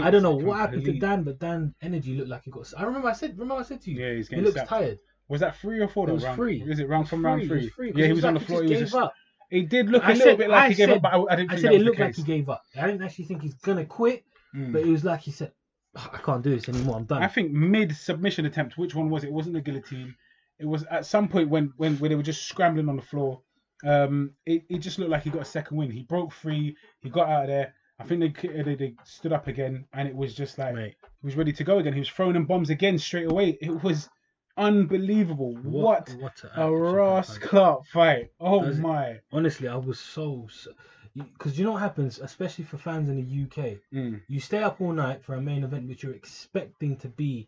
I don't know what happened to Dan, but Dan energy looked like he got. I remember I said to you. Yeah, he's getting. He looks tired. Was that 3 or 4? It was 3. Is it round 3? Yeah, he was on the floor. He just gave up. He did look a little bit like he gave up, but I didn't think that was the case. I said it looked like he gave up. I didn't actually think he's gonna quit, but it was like he said, I can't do this anymore. I'm done. I think mid submission attempt. Which one was it? It wasn't the guillotine. It was at some point when they were just scrambling on the floor. It just looked like he got a second win. He broke free. He got out of there. I think they stood up again, and it was just like he was ready to go again. He was throwing in bombs again straight away. It was unbelievable. What a Ross Clark fight. Oh my. Honestly, I was so because you know what happens, especially for fans in the UK. You stay up all night for a main event which you're expecting to be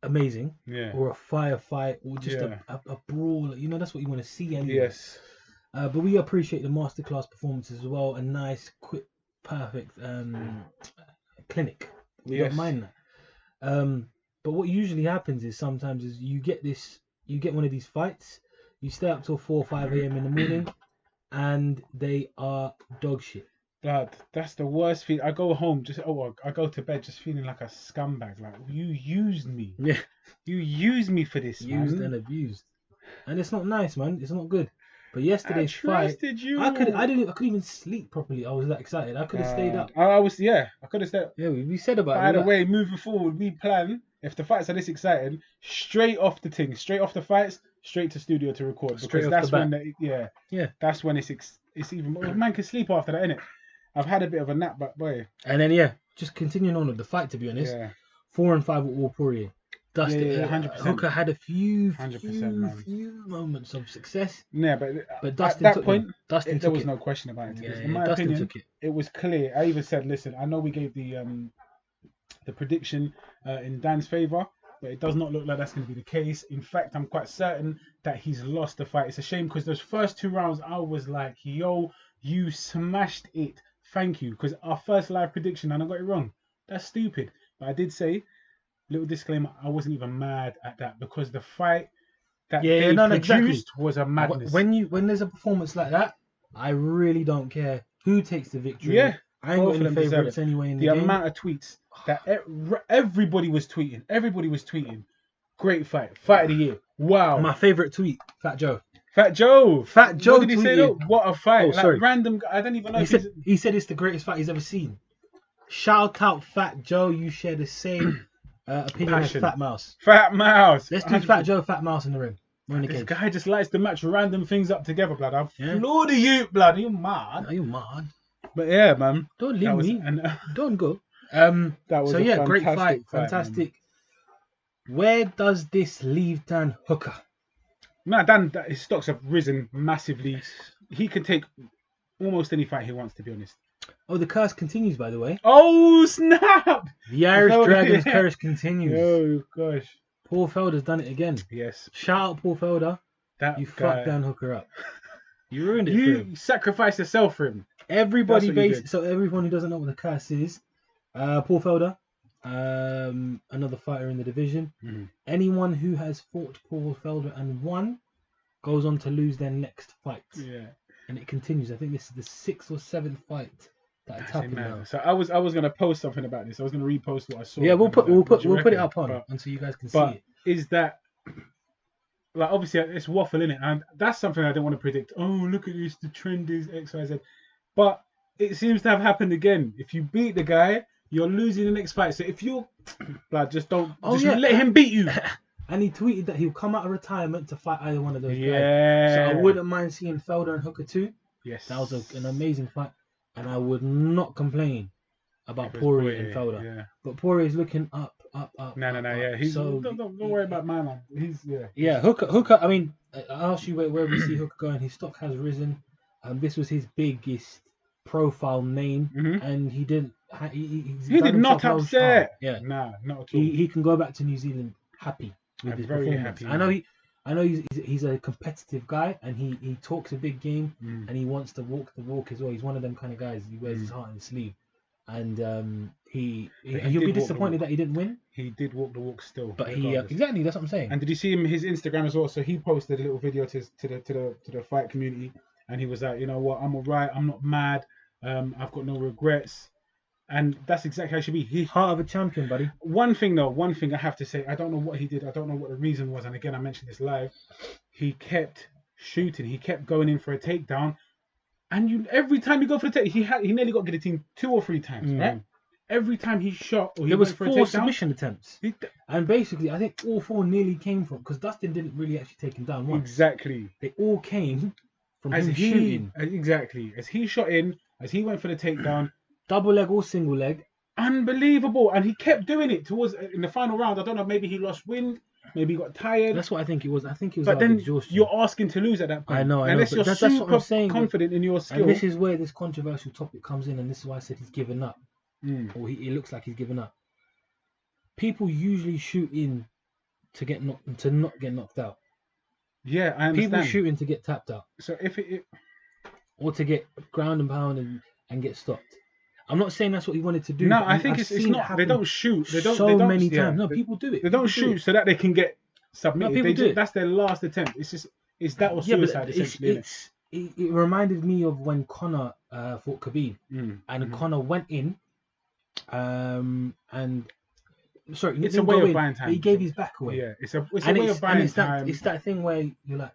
amazing, or a firefight, or just a brawl. You know, that's what you want to see anyway. Yes. But we appreciate the masterclass performances as well. A nice, quick, perfect clinic. We don't mind that. But what usually happens is sometimes you get one of these fights, you stay up till 4 or 5 a.m. in the morning, and they are dog shit. Blood, that's the worst feeling. I go home I go to bed just feeling like a scumbag. Like, you used me. Yeah. You used me for this, used and abused. And it's not nice, man. It's not good. But yesterday's fight, I couldn't even sleep properly. I was that excited. I could have stayed up. I could have stayed up. Yeah, we said about it. By the way, moving forward, we plan, if the fights are this exciting, straight off the fights, straight to studio to record. Because that's when that's when it's even more. Man can sleep after that, innit? I've had a bit of a nap, but boy. And then just continuing on with the fight, to be honest. 4 and 5 with all Poirier. Dustin, 100%. Hooker had a few moments of success. Yeah, but Dustin at that point, there was no question about it. In my opinion, it was clear. I even said, listen, I know we gave the prediction in Dan's favour, but it does not look like that's going to be the case. In fact, I'm quite certain that he's lost the fight. It's a shame, because those first 2 rounds, I was like, yo, you smashed it. Thank you. Because our first live prediction, and I got it wrong. That's stupid. But I did say, little disclaimer, I wasn't even mad at that, because the fight that they produced was a madness. When there's a performance like that, I really don't care who takes the victory. Yeah, I ain't got any favourites anyway in the game. The amount of tweets that everybody was tweeting. Great fight of the year. Wow. My favourite tweet, Fat Joe. What did he say though? What a fight. Random, I don't even know. He said it's the greatest fight he's ever seen. Shout out Fat Joe, you share the same opinion as Fat Mouse. Fat Mouse. Let's do 100%. Fat Joe, Fat Mouse in the ring. We're in the This cage. guy just likes to match random things up together, blood. I'm floored of you, blood. Are you mad? Are you mad? But yeah, man. Don't leave me. Don't go. That was so a yeah, great fight. man. Fantastic. Where does this leave Dan Hooker? No, Dan, his stocks have risen massively. He can take almost any fight he wants, to be honest. Oh, the curse continues, by the way. Oh, snap! The Irish Dragon's curse continues. Oh, gosh. Paul Felder's done it again. Yes. Shout out Paul Felder. You fucked Dan Hooker up. You ruined it for him. You sacrificed yourself for him. Everybody so everyone who doesn't know what the curse is, Paul Felder, another fighter in the division. Mm. Anyone who has fought Paul Felder and won goes on to lose their next fight. Yeah. And it continues. I think this is the 6th or 7th fight that it's happened now. So I was gonna post something about this. I was gonna repost what I saw. Yeah, we'll put it up on so you guys can see it. Is that like obviously it's waffle in it, and that's something I don't want to predict. Oh, look at this, the trend is X, Y, Z. But it seems to have happened again. If you beat the guy, you're losing the next fight. So if you're like, just don't let him beat you. And he tweeted that he'll come out of retirement to fight either one of those guys. Yeah. So I wouldn't mind seeing Felder and Hooker too. Yes. That was an amazing fight. And I would not complain about Poirier and Felder. Yeah. But Poirier is looking up. No. Yeah. He's don't worry about my man. He's Yeah. Hooker. I mean, I asked you where we see Hooker going. His stock has risen. This was his biggest profile name, and he didn't. He did not upset. Yeah. Nah, not at all. He can go back to New Zealand happy with his performance. Happy, I know he's a competitive guy, and he talks a big game, and he wants to walk the walk as well. He's one of them kind of guys. He wears his heart on his sleeve, and he'll be disappointed that he didn't win. He did walk the walk still, but exactly, that's what I'm saying. And did you see him his Instagram as well? So he posted a little video to the fight community, and he was like, you know what, I'm alright, I'm not mad, I've got no regrets. And that's exactly how it should be. Heart of a champion, buddy. One thing I have to say, I don't know what he did. I don't know what the reason was. And again, I mentioned this live. He kept shooting. He kept going in for a takedown. And every time you go for the takedown, he nearly got guillotined 2 or 3 times, right? Every time he shot or he went for a takedown. There was 4 submission attempts. And basically, I think all 4 nearly came from, because Dustin didn't really actually take him down once. Exactly. They all came from him shooting. Exactly. As he shot in, as he went for the takedown. Double leg or single leg. Unbelievable. And he kept doing it towards in the final round. I don't know, maybe he lost wind, maybe he got tired. That's what I think it was. I think it was. But then exhaustion. you're asking to lose at that point. I know. Unless you're that's super what I'm saying, confident in your skill. And this is where this controversial topic comes in, and this is why I said he's given up. Or he looks like he's given up. People usually shoot in to not get knocked out. Yeah, I understand. People shooting to get tapped out. So if it or to get ground and pound and get stopped. I'm not saying that's what he wanted to do. No, I think it's not. They don't shoot. They don't. Many times. No, people do it. They don't shoot so that they can get submitted. No, people do it. That's their last attempt. It's that or suicide essentially. It reminded me of when Conor fought Khabib, and Conor went in, and sorry, it's a way of buying time. He gave his back away. Yeah, it's a way of buying time. It's that thing where you're like,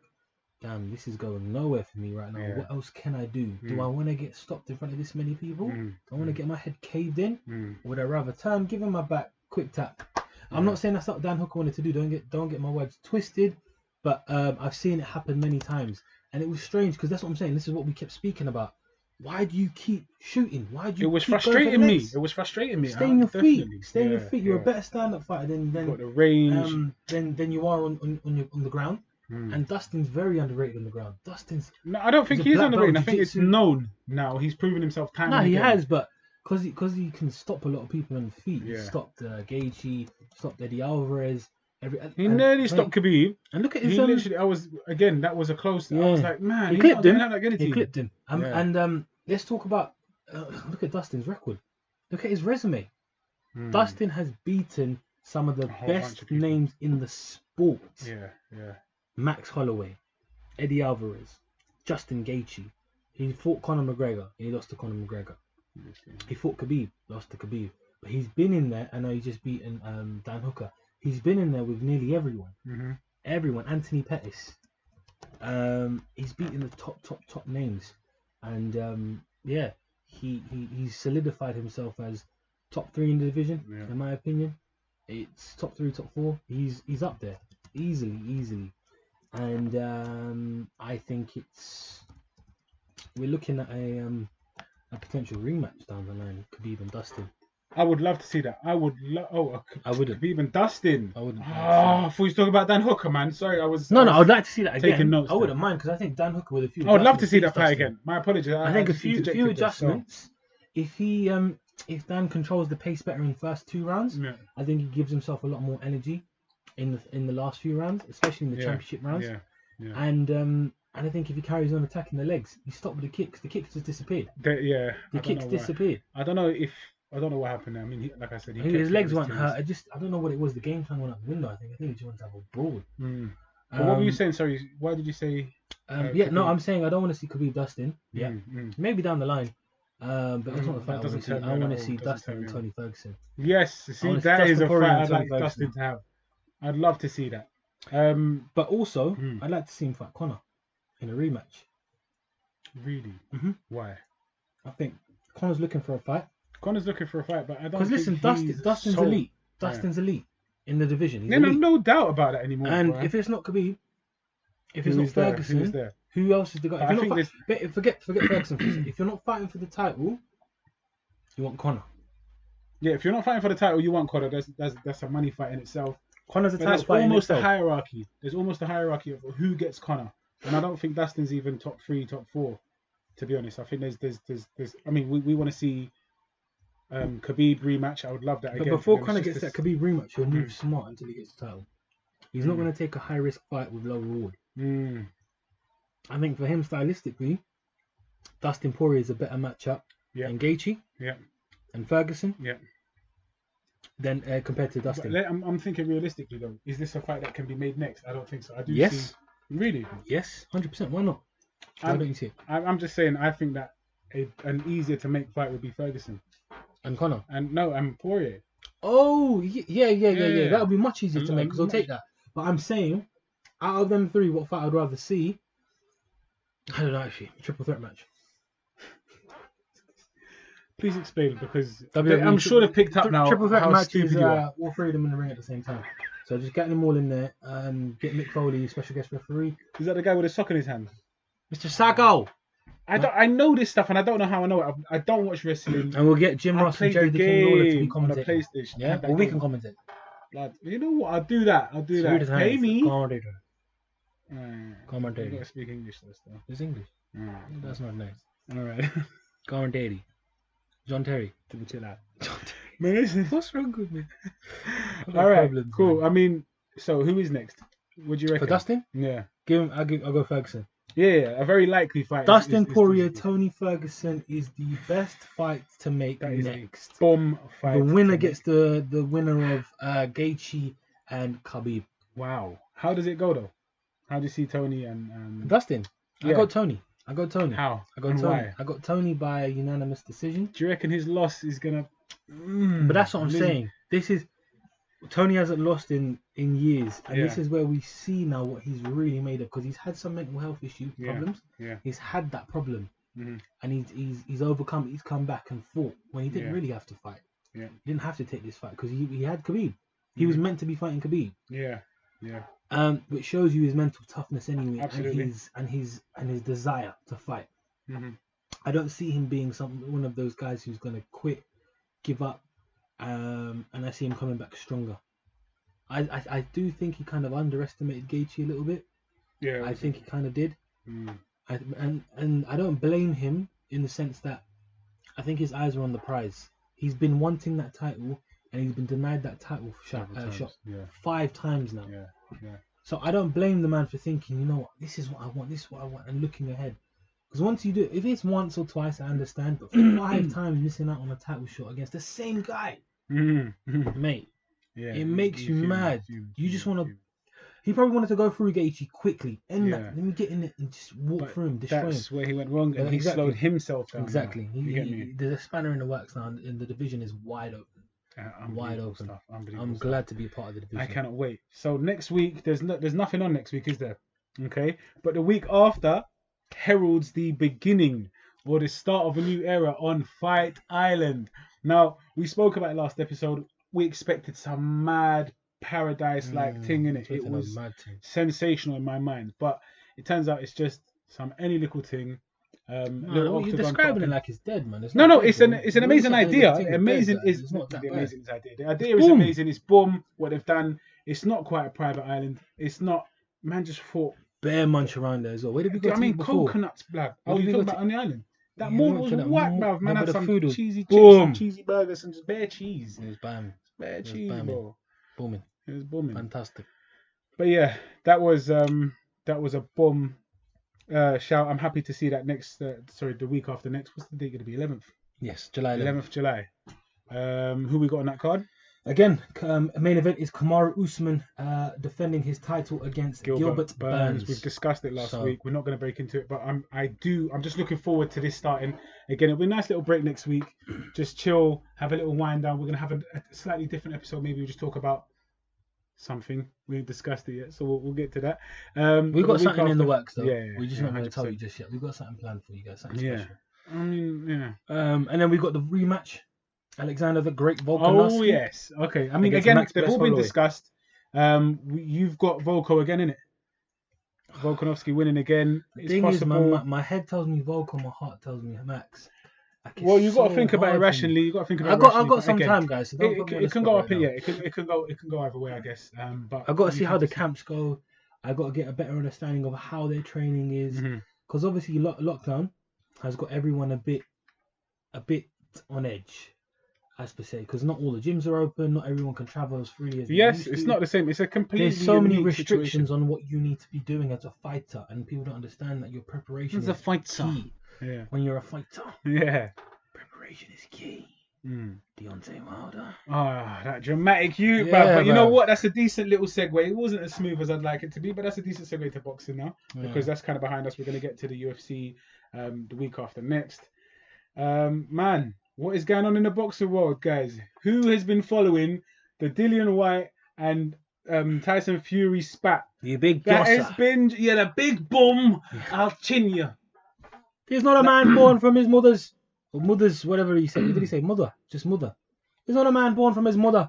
damn, this is going nowhere for me right now. Yeah. What else can I do? Do I want to get stopped in front of this many people? Do I want to get my head caved in? Or would I rather turn, give him my back, quick tap? I'm not saying that's what Dan Hooker wanted to do. Don't get my words twisted. But I've seen it happen many times. And it was strange because that's what I'm saying. This is what we kept speaking about. Why do you keep shooting? Why do you? It was frustrating me. It was frustrating me. Stay on your feet. Stay on your feet. You're a better stand-up fighter than got the range. Than you are on the ground. And Dustin's very underrated on the ground. No, I don't think he's underrated. I think it's known now. He's proven himself time. No, he has, but because he can stop a lot of people on the feet. Yeah. He stopped Gaethje, stopped Eddie Alvarez. He nearly stopped Khabib. And look at his. That was a close. Yeah. I was like, man, he clipped him. And let's talk about. Look at Dustin's record. Look at his resume. Dustin has beaten some of the best names in the sport. Yeah. Max Holloway, Eddie Alvarez, Justin Gaethje. He fought Conor McGregor and he lost to Conor McGregor. He fought Khabib, lost to Khabib. But he's been in there. I know he's just beaten Dan Hooker. He's been in there with nearly everyone. Everyone. Anthony Pettis. He's beaten the top names. And he's solidified himself as top 3 in the division, in my opinion. It's top 3, top 4. He's up there. Easily. And I think we're looking at a potential rematch down the line, Khabib and Dustin. I would love to see that. I would I wouldn't. Khabib and Dustin. I wouldn't. I thought you were talking about Dan Hooker, man. Sorry, I was. No, I would like to see that again. Taking notes I wouldn't mind because I think Dan Hooker with a few. I would love to see that Dustin. fight again. My apologies. I think a just few interjected adjustments. If Dan controls the pace better in the first 2 rounds, I think he gives himself a lot more energy in the last few rounds, especially in the championship rounds. Yeah. And I think if he carries on attacking the legs, he stopped with the kicks. The kicks just disappeared. The kicks disappeared. I don't know what happened there. I mean, like I said, his legs weren't hurt. I don't know what it was. The game plan went out the window. I think he just wanted to have a brawl. But what were you saying? Sorry, why did you say? I'm saying I don't want to see Khabib Dustin. Maybe down the line. But that's not the fight I want to see. I want to see Dustin and Tony Ferguson. Yes, see, that is a fight I'd like Dustin to have. I'd love to see that. But also, I'd like to see him fight Conor in a rematch. Really? Why? I think Conor's looking for a fight. But I don't. Because listen, Dustin's elite. Dustin's elite in the division. He's no doubt about that anymore. And if it's not Khabib, if it's not Ferguson, who else is the guy? Forget Ferguson. If you're not fighting for the title, you want Conor. Yeah, if you're not fighting for the title, you want Conor. That's a money fight in itself. Conor's a title fight. Almost a hierarchy. There's almost a hierarchy of who gets Conor, and I don't think Dustin's even top 3, top 4. To be honest, I think there's. I mean, we want to see Khabib rematch. I would love that again. But before Conor gets that Khabib rematch, he'll move smart until he gets the title. He's not going to take a high risk fight with low reward. I think for him stylistically, Dustin Poirier is a better matchup than Gaethje and Ferguson. Than compared to Dustin. But I'm thinking realistically though. Is this a fight that can be made next? I don't think so. I do. Yes. Really? Yes, 100%. Why not? Why don't you see it? I'm just saying. I think that an easier to make fight would be Ferguson and Conor. And Poirier. Oh yeah. That would be much easier to make because I'll take that. But I'm saying, out of them 3, what fight I'd rather see? I don't know actually. Triple threat match. Please explain because I'm sure they've picked up now. Triple threat how match is all 3 of them in the ring at the same time. So just getting them all in there. Get Mick Foley, special guest referee. Is that the guy with a sock in his hand? Mr. Sagal. I know this stuff and I don't know how I know it. I don't watch wrestling. And we'll get Jim Ross and Jerry the King Lawler to be on the commentators. PlayStation. Yeah, well, we can commentate. Lad, you know what? I'll do that. Pay me. Commentator. You Commentator. gotta speak English this stuff. It's English. That's not nice. All right. Commentator. John Terry. Chill out. John Terry. Man, what's wrong with me? All right. Cool. Man. I mean, so who is next? Would you reckon? For Dustin? Yeah. I'll go Ferguson. Yeah, a very likely fight. Dustin Poirier, Tony Ferguson is the best fight to make next. Bomb fight. The winner gets the winner of Gaethje and Khabib. Wow. How does it go though? How do you see Tony and Dustin? Yeah. I got Tony. How? I got Tony. Why? I got Tony by unanimous decision. Do you reckon his loss is gonna? But that's what I'm saying. This is Tony hasn't lost in years, and this is where we see now what he's really made of because he's had some mental health problems. Yeah. He's had that problem, and he's overcome. He's come back and fought when he didn't really have to fight. Yeah. He didn't have to take this fight because he had Khabib. He was meant to be fighting Khabib. Yeah. Which shows you his mental toughness anyway, Absolutely. and his desire to fight. I don't see him being one of those guys who's gonna quit, give up. And I see him coming back stronger. I do think he kind of underestimated Gaethje a little bit. Yeah, I think he kind of did. And I don't blame him in the sense that I think his eyes are on the prize. He's been wanting that title, and he's been denied that title shot 5 times now. Yeah. So I don't blame the man for thinking, you know what, this is what I want, and looking ahead. Because once you do it, if it's once or twice, I understand. But 5 times missing out on a title shot against the same guy, mate, it makes you mad. You just want to. He probably wanted to go through Gaethje quickly, that. Let me get in it and just walk through him, destroy him. That's where he went wrong, and he slowed himself down. Exactly. There's a spanner in the works now, and the division is wide open. Wide open. Stuff. I'm glad to be a part of the division. I cannot wait. So next week, there's nothing on next week, is there? Okay, but the week after heralds the beginning or the start of a new era on Fight Island. Now, we spoke about it last episode. We expected some mad paradise-like thing, innit? It was mad thing. sensational in my mind. But it turns out it's just some any little thing. No, you're describing it like it's dead, man. It's no, not it's dead, an amazing idea. Amazing Is it's not that the bad. amazing is idea. The idea is amazing. It's boom. What they've done. It's not quite a private island. It's not. Man just thought. Bare munch around there as well. Where did we go? I mean, coconuts, blood. Oh, you talking about on the island? That mold was whack, bruv. Man had some cheesy chips, some cheesy burgers, and just bare cheese. It was bam. Bare cheese, bro. Booming. It was booming. Fantastic. But yeah, that was a boom shout. I'm happy to see that next. The week after next. What's the date going to be? 11th. Yes, July 11th. July. Who we got on that card? Again, main event is Kamaru Usman defending his title against Gilbert Burns. We've discussed it last week. We're not going to break into it, but I'm just looking forward to this starting. Again, it'll be a nice little break next week. Just chill, have a little wind down. We're going to have a slightly different episode. Maybe we'll just talk about something. We haven't discussed it yet, so we'll get to that. We've got something in the works, though. Yeah, we're just not going to tell you just yet. We've got something planned for you guys. Something special. I mean, yeah. And then we got the rematch. Alexander the Great Volkanovski. Oh yes, okay. I mean, again, they've all been discussed. You've got Volko again, innit? Volkanovski winning again. The thing is, my head tells me Volko, my heart tells me Max. Well, you've got to think about it rationally. You got to think about it. I've got some time, guys. So it can go up. Yeah, it can go either way, I guess. But I've got to see how the camps go. I've got to get a better understanding of how their training is, because obviously lockdown has got everyone a bit on edge. As per se, because not all the gyms are open, not everyone can travel as freely as yes, it's not the same. It's a completely there's so many restrictions on what you need to be doing as a fighter, and people don't understand that your preparation is key. Yeah. When you're a fighter, preparation is key. Deontay Wilder. That dramatic but you know what? That's a decent little segue. It wasn't as smooth as I'd like it to be, but that's a decent segue to boxing now, because that's kind of behind us. We're going to get to the UFC the week after next. Man. What is going on in the boxing world, guys? Who has been following the Dillian Whyte and Tyson Fury spat? The big that has been the big boom. I'll chin you. There's not a man born from his mother's whatever he said. What did he say? Mother, just mother. There's not a man born from his mother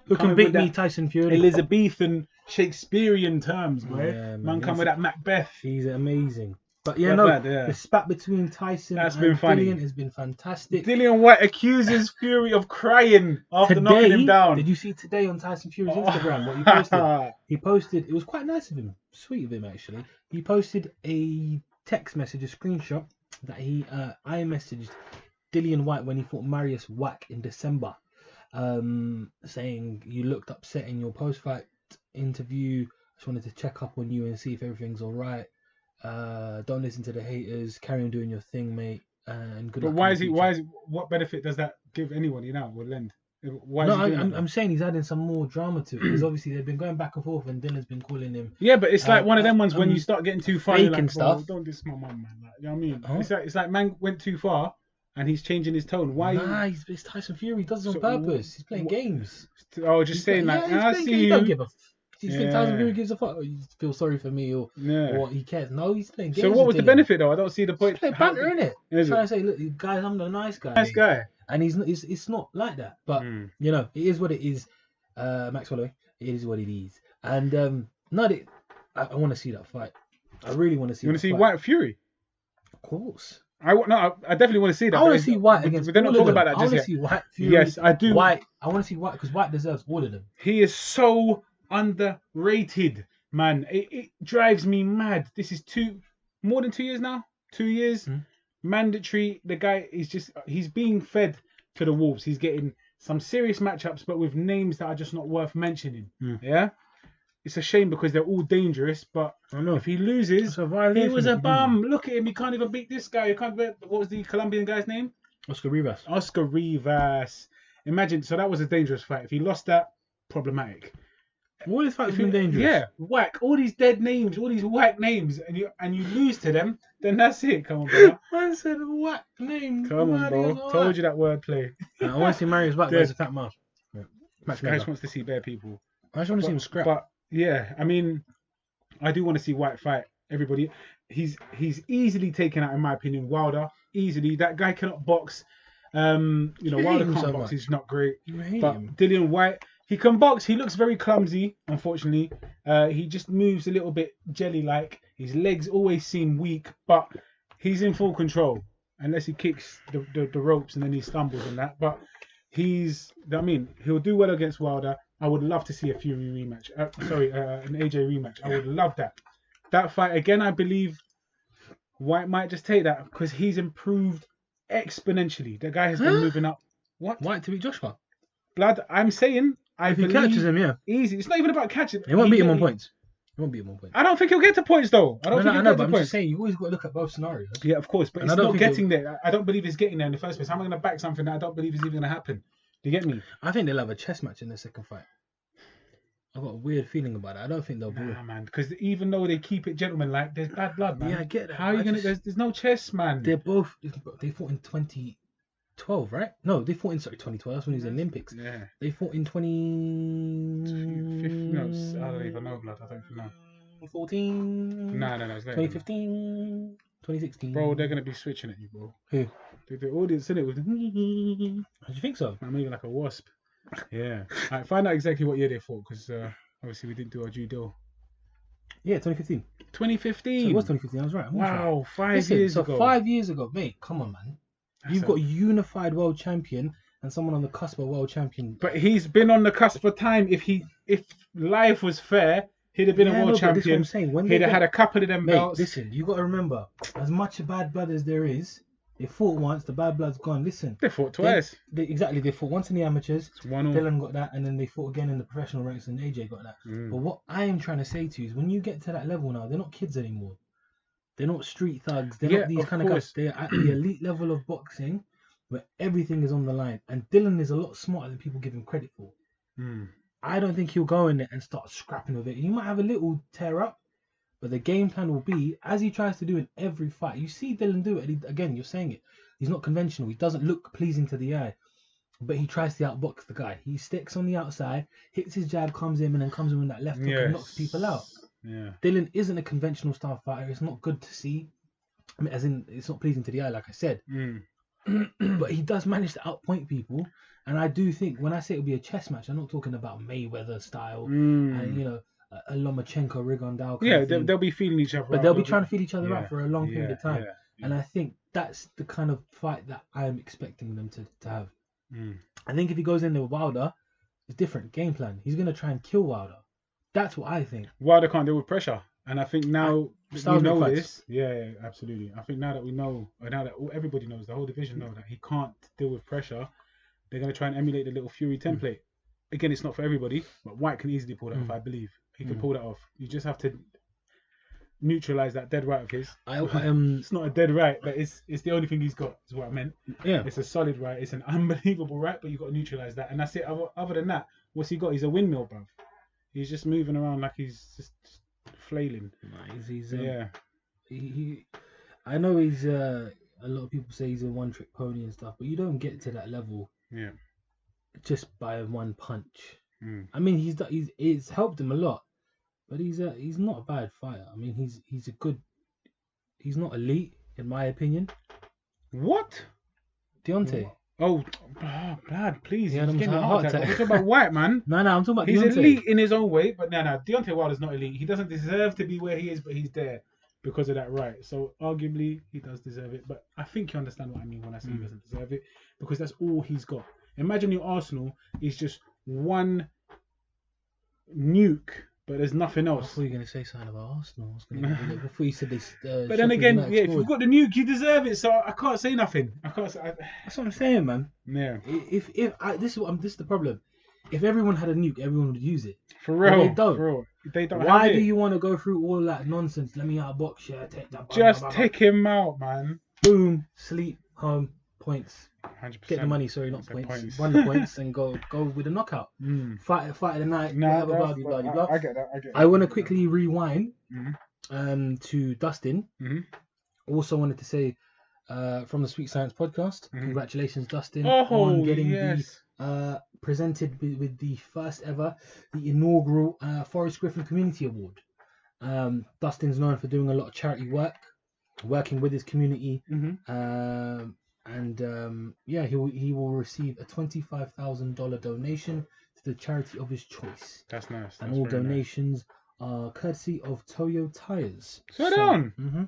who can beat me, Tyson Fury. Elizabethan Shakespearean terms, boy. Yeah, man come with that Macbeth. He's amazing. But the spat between Tyson and Dillian has been fantastic. Dillian Whyte accuses Fury of crying after knocking him down. Did you see today on Tyson Fury's Instagram what he posted? He posted, it was quite nice of him, sweet of him actually. He posted a text message, a screenshot that he iMessaged Dillian Whyte when he fought Maurice whack in December, saying you looked upset in your post-fight interview. Just wanted to check up on you and see if everything's all right. Don't listen to the haters. Carry on doing your thing, mate. And good luck. But what benefit does that give anyone? Or lend? I'm saying he's adding some more drama to it, because obviously they've been going back and forth, and Dylan's been calling him. Yeah, but it's like one of them ones when you start getting too far, and stuff. Don't diss my mum, man. You know what I mean? Huh? It's like man went too far, and he's changing his tone. Why? Nah, it's Tyson Fury. He does it on purpose. He's playing games. Oh, just saying I see you. Don't give a. Do you think Tyson Fury gives a fuck? Or you feel sorry for me, or he cares? No, he's playing games. So what was the benefit, though? I don't see the point. He's playing banter, innit? He's trying to say, look, guys, I'm the nice guy. Nice guy. And it's not like that. But, it is what it is. Max Holloway, it is what it is. And, I want to see that fight. I really want to see that fight. You want to see Whyte Fury? Of course. I definitely want to see that. I want to see Whyte against We're not talking about that just yet. I want to see Whyte Fury. Yes, I do. Whyte. I want to see Whyte, because Whyte deserves all of them. He is so underrated, man. It drives me mad. This is more than 2 years now. 2 years. Mandatory. The guy is he's being fed to the wolves. He's getting some serious matchups, but with names that are just not worth mentioning. Yeah. It's a shame because they're all dangerous, but if he loses, he was a bum. Look at him. He can't even beat this guy. He can't beat, what was the Colombian guy's name? Oscar Rivas. Imagine. So that was a dangerous fight. If he lost that, problematic. All these fights have been dangerous. Yeah, whack. All these dead names, all these whack names, and you lose to them, then that's it. Come on, bro. Man said whack names. Come on, bro. Told you that wordplay. I want to see Marius whack versus Fat Mouth. Guy just wants to see bare people. I just want to see him scrap. But yeah, I mean, I do want to see Whyte fight everybody. He's easily taken out, in my opinion, Wilder. Easily. That guy cannot box. Wilder can't box. He's not great. But Dillian Whyte, He can box. He looks very clumsy, unfortunately. He just moves a little bit jelly-like. His legs always seem weak, but he's in full control. Unless he kicks the ropes and then he stumbles and that. But he'll do well against Wilder. I would love to see a Fury rematch. An AJ rematch. I would love that. That fight, again, I believe Whyte might just take that because he's improved exponentially. The guy has been moving up. What? Whyte to beat Joshua? Blood, I'm saying... If he catches him, yeah. Easy. It's not even about catching. He won't beat him on points. He won't beat him on points. I don't think he'll get to points, though. I know, but I'm just saying, you always got to look at both scenarios. Yeah, of course. But it's not getting there. I don't believe it's getting there in the first place. How am I going to back something that I don't believe is even going to happen? Do you get me? I think they'll have a chess match in the second fight. I've got a weird feeling about it. I don't think they'll do it. Nah, man. Because even though they keep it gentleman-like, there's bad blood, man. Yeah, I get that. How are you going to... There's no chess, man. They fought in 2012, right? No, they fought in 2012. That's when he was in the Olympics. Yeah. They fought in 2015. No, I don't even know, blood. I don't even know. 2014. No. It's 2015. 2016. Bro, they're going to be switching at you, bro. Who? The audience in it was... How do you think so? I'm even like a wasp. Yeah. All right, find out exactly what year they fought, because obviously we didn't do our due deal. Yeah, 2015. 2015. So it was 2015. I was right. Wow, 5 years ago. 5 years ago, mate. Come on, man. You've got a unified world champion and someone on the cusp of world champion. But he's been on the cusp of time. If life was fair, he'd have been a world champion. That's what I'm saying. He'd have had a couple of them belts. Listen, you got to remember, as much bad blood as there is, they fought once. The bad blood's gone. Listen, they fought twice. They fought once in the amateurs. Dylan got that, and then they fought again in the professional ranks, and AJ got that. But what I am trying to say to you is, when you get to that level now, they're not kids anymore. They're not street thugs. They're not these kind of guys. They're at the elite level of boxing, where everything is on the line. And Dylan is a lot smarter than people give him credit for. I don't think he'll go in there and start scrapping with it. He might have a little tear up, but the game plan will be, as he tries to do in every fight. You see Dylan do it. Again, you're saying it. He's not conventional. He doesn't look pleasing to the eye, but he tries to outbox the guy. He sticks on the outside, hits his jab, comes in, and then comes in with that left hook and knocks people out. Yeah. Dylan isn't a conventional style fighter. It's not good to see. I mean, as in, it's not pleasing to the eye, like I said. But he does manage to outpoint people. And I do think, when I say it'll be a chess match, I'm not talking about Mayweather style and, a Lomachenko, Rigondeaux. Yeah, they'll be feeling each other. But they'll be trying to feed each other out for a long period of time. And I think that's the kind of fight that I'm expecting them to have. I think if he goes in there with Wilder, it's different game plan. He's going to try and kill Wilder. That's what I think. Wilder can't deal with pressure. And I think now we know this. Yeah, absolutely. I think now that we know, now that everybody knows, the whole division knows that he can't deal with pressure, they're going to try and emulate the little Fury template. Again, it's not for everybody, but Whyte can easily pull that off, I believe. He can pull that off. You just have to neutralise that dead right of his. It's not a dead right, but it's the only thing he's got, is what I meant. Yeah. It's a solid right. It's an unbelievable right, but you've got to neutralise that. And that's it. Other than that, what's he got? He's a windmill, bruv. He's just moving around like he's just flailing. I know he's a lot of people say he's a one-trick pony and stuff, but you don't get to that level just by one punch. I mean, it's helped him a lot, but he's not a bad fighter. I mean, he's not elite in my opinion. What? Deontay. Oh, Brad, please. Yeah, he's getting a heart attack. We're talking about Whyte, man. No, I'm talking about He's Deontay. elite in his own way, but no, Deontay Wilder's not elite. He doesn't deserve to be where he is, but he's there because of that right. So arguably, he does deserve it. But I think you understand what I mean when I say he doesn't deserve it, because that's all he's got. Imagine your Arsenal is just one nuke, but there's nothing else. I thought you were going to say something about Arsenal. I was going to before you said this. But then again, if you've got the nuke, you deserve it. So I can't say nothing. That's what I'm saying, man. Yeah. This is the problem. If everyone had a nuke, everyone would use it. For real. But they don't. For real. They don't. Why do you want to go through all that nonsense? Let me outbox you. Take that. Just take him out, man. Boom. Sleep. Home. Points. 100%. Get the money, sorry, not points. Won the points and go with a knockout. Fight of the night. Blah, blah, blah, blah, blah. I get that. I want to quickly rewind to Dustin. Also wanted to say from the Sweet Science podcast, congratulations, Dustin, on getting the presented with the first ever, the inaugural Forrest Griffin Community Award. Dustin's known for doing a lot of charity work, working with his community. And he will receive a $25,000 donation to to the charity of his choice. That's nice. And That's all very donations are courtesy of Toyo Tires. Swear down. Mm-hmm.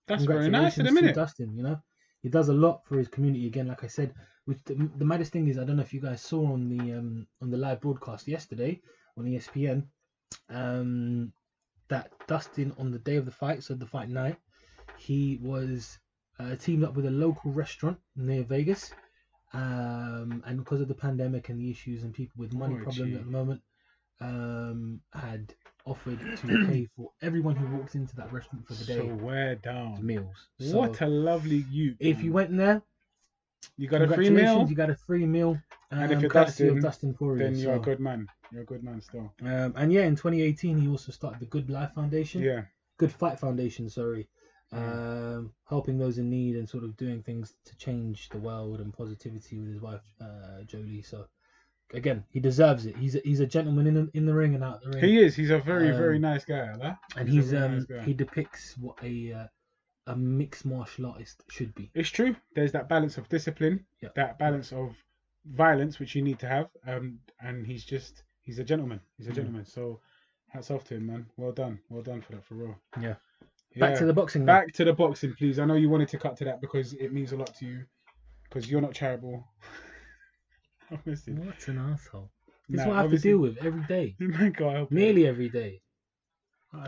That's very nice in a minute. To Dustin, you know, he does a lot for his community. Again, like I said, which the maddest thing is, I don't know if you guys saw on the live broadcast yesterday on ESPN, that Dustin on the day of the fight, so the fight night, he was teamed up with a local restaurant near Vegas, and because of the pandemic and the issues and people with money problems at the moment, had offered to pay for everyone who walked into that restaurant for the day. So wear down Meals. What So a lovely youth. if you went there, you got a free meal. You got a free meal. And if you're Dustin Poirier, then you're a good man. You're a good man still. And yeah, in 2018 he also started the Good Life Foundation. Yeah. Good Fight Foundation, sorry. Helping those in need and sort of doing things to change the world and positivity with his wife Jolie. So again, he deserves it. He's a gentleman in the ring and out the ring. He is. He's a very very nice guy. Huh? And he depicts what a mixed martial artist should be. It's true. There's that balance of discipline, that balance of violence which you need to have. And he's a gentleman. He's a gentleman. So hats off to him, man. Well done for that, for real. Yeah. Back to the boxing. Back to the boxing, please. I know you wanted to cut to that because it means a lot to you. Because you're not charitable. What an asshole. This is what I have to deal with every day. Nearly every day.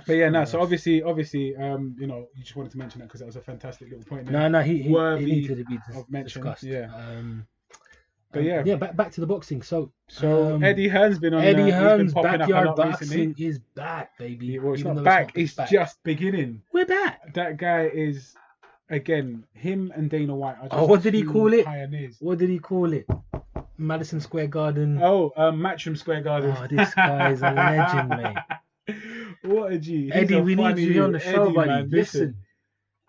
But yeah, no. So obviously, you know, you just wanted to mention that because that was a fantastic little point. No, he needed to be discussed. Yeah. But yeah, back to the boxing. So Eddie Hearn's been on. Eddie Hearn's backyard boxing is back, baby. Well, it's not back. It's just beginning. We're back. That guy is, again, him and Dana White are just what did he call it? Pioneers. What did he call it? Madison Square Garden. Matchroom Square Garden. Oh, this guy's a legend, mate. What a G. Eddie, we need you on the show, Eddie, buddy. Man, listen.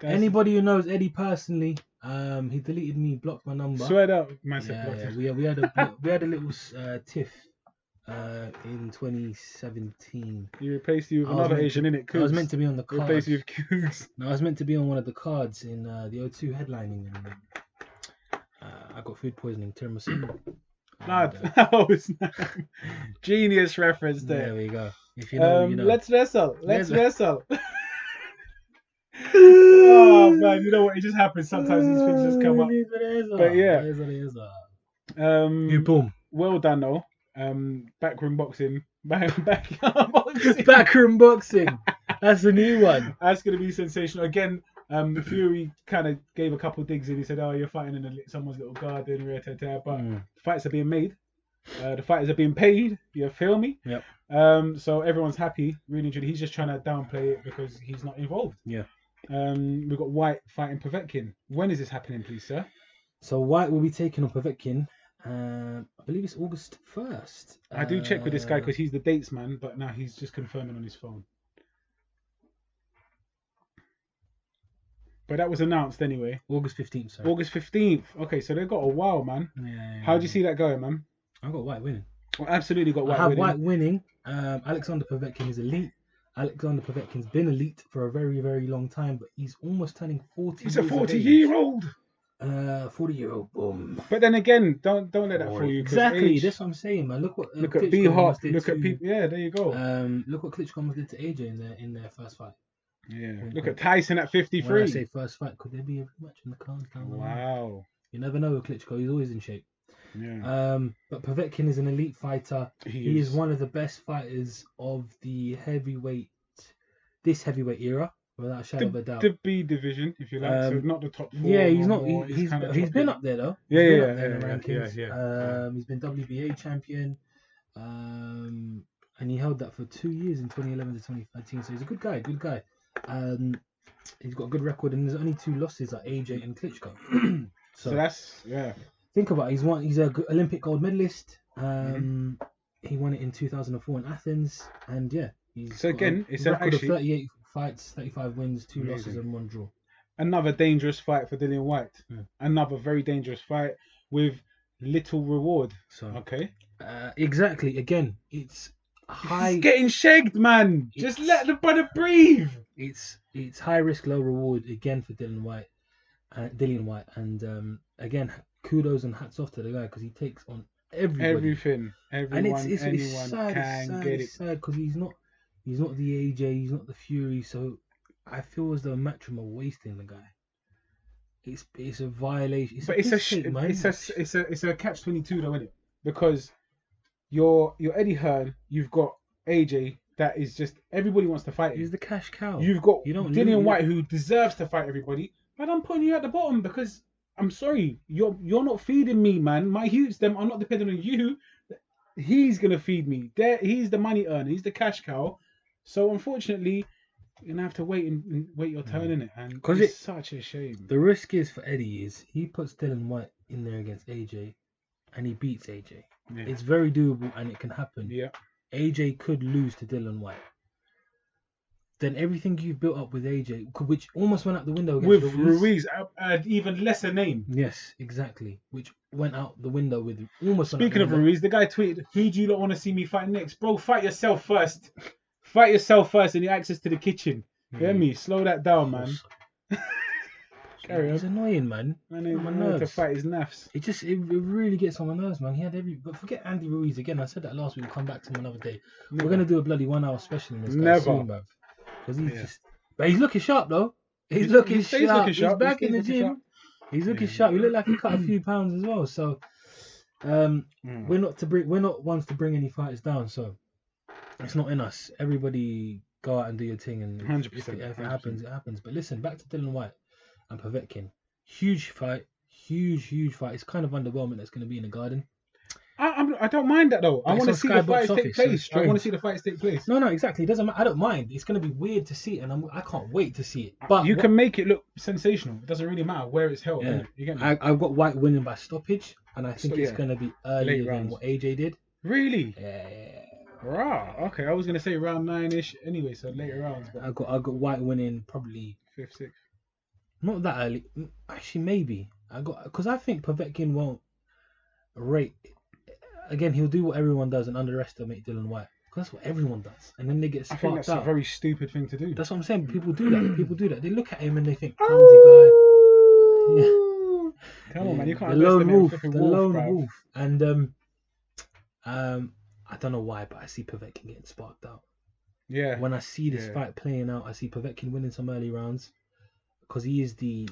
Anybody who knows Eddie personally, he deleted me, blocked my number. Swear up, man. Yeah. We had a little tiff in 2017. He replaced you with another Asian, innit? I was meant to be on the card. Replaced you with Cougs. No, I was meant to be on one of the cards in the O2 headlining. And, I got food poisoning, tiramisu. Genius reference there. There we go. If you know, you know. Let's wrestle. Oh man, you know what? It just happens. Sometimes these things just come up. But yeah. Boom. Well done though. Backroom boxing. Backyard Backroom boxing. That's a new one. That's gonna be sensational. Again, Fury kind of gave a couple of digs and he said, "Oh, you're fighting in someone's little garden, but the fights are being made. The fighters are being paid. You feel me? Yep. So everyone's happy. Really, he's just trying to downplay it because he's not involved. Yeah. We've got Whyte fighting Povetkin. When is this happening, please, sir? So Whyte will be taking on Povetkin. I believe it's August 1st. I do check with this guy because he's the dates man, but now he's just confirming on his phone. But that was announced anyway. August 15th, sorry. August 15th. Okay, so they've got a while, man. Yeah. How do you see that going, man? I got Whyte winning. Well, absolutely got Whyte winning. White winning. Alexander Povetkin is elite. Alexander Povetkin's been elite for a very, very long time, but he's almost turning 40. He's a 40-year-old. 40-year-old. Boom. But then again, don't let that fool you. Exactly. That's what I'm saying, man. Look at Be Hot. Look at people. Yeah, there you go. Look what Klitschko did to AJ in their first fight. Yeah. Look at Tyson at 53. When I say first fight, could there be a rematch in the cards down the line? Wow. You never know with Klitschko. He's always in shape. Yeah. But Povetkin is an elite fighter. He is one of the best fighters of the heavyweight era, without a shadow of a doubt. The B division, if you like. So not the top 4. Yeah, he's not. He's been up there though. Yeah. He's been WBA champion. And he held that for 2 years in 2011 to 2013. So he's a good guy. He's got a good record, and there's only 2 losses at AJ and Klitschko. so that's Think about it. He's a Olympic gold medalist. He won it in 2004 in Athens, and he's it's a record of 38 fights, 35 wins, 2 amazing. losses, and 1 draw. Another dangerous fight for Dillian Whyte. Another very dangerous fight with little reward. So exactly. Again, it's high. He's getting shagged, man. Just let the brother breathe. It's high risk, low reward again for Dillian Whyte, and again, kudos and hats off to the guy because he takes on everybody. Everything. And Anyone sad, can get it. It's sad because he's not the AJ, he's not the Fury. So I feel as though Matchroom are wasting the guy. It's a violation. It's a catch-22 though, isn't it? Because you're Eddie Hearn, you've got AJ. That is just everybody wants to fight him. He's the cash cow. You've got Dillian Whyte who deserves to fight everybody, but I'm putting you at the bottom because I'm sorry, you're not feeding me, man. My youths, them are not dependent on you. He's gonna feed me. He's the money earner. He's the cash cow. So unfortunately, you're gonna have to wait your turn in it, and it's such a shame. The risk is for Eddie is he puts Dillian Whyte in there against AJ, and he beats AJ. Yeah. It's very doable, and it can happen. Yeah. AJ could lose to Dillian Whyte. Then everything you've built up with AJ, which almost went out the window against with Ruiz, an even lesser name. Yes, exactly. Which went out the window with almost. Speaking of Ruiz, the guy tweeted, "Who do you not want to see me fight next, bro? Fight yourself first. Fight yourself first, and your access to the kitchen. Hear me? Slow that down, man." Carry on. He's annoying, man. Man, he's nerves. To fight his naffs. It really gets on my nerves, man. He had but forget Andy Ruiz again. I said that last week. We'll come back to him another day. Never. We're gonna do a bloody 1 hour special in this guy soon, bruv. Because but he's looking sharp though. He's looking sharp. He's back in the gym. He's looking sharp. He looked like he cut a few pounds as well. So, we're not ones to bring any fighters down. So, it's not in us. Everybody go out and do your thing, and 100%. If it happens, it happens. But listen, back to Dillian Whyte and Povetkin. Huge fight. It's kind of underwhelming. That's going to be in the Garden. I don't mind that though. I want to see the fights take place. I want to see the fights take place. No, exactly. It doesn't matter. I don't mind. It's going to be weird to see it, and I can't wait to see it. But you can make it look sensational. It doesn't really matter where it's held. Yeah. You get me? I've got Whyte winning by stoppage, and I think it's going to be earlier than what AJ did. Really? Yeah. Right. Okay. I was going to say round 9-ish. Anyway, so later rounds. But I got Whyte winning probably 5th, 6th. Not that early. Actually, maybe because I think Povetkin won't rate. Again, he'll do what everyone does and underestimate Dillian Whyte. Because that's what everyone does. And then they get sparked out. I think that's a very stupid thing to do. That's what I'm saying. People do that. They look at him and they think, clumsy guy. Come on, man. You can't the lone wolf. And I don't know why, but I see Povetkin getting sparked out. Yeah. When I see this fight playing out, I see Povetkin winning some early rounds. Because he is the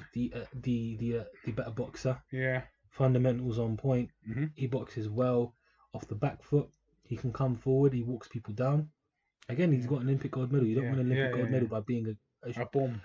better boxer. Yeah. Fundamentals on point. Mm-hmm. He boxes well off the back foot. He can come forward. He walks people down. Again, he's got an Olympic gold medal. You don't win an Olympic gold medal by being a bomb.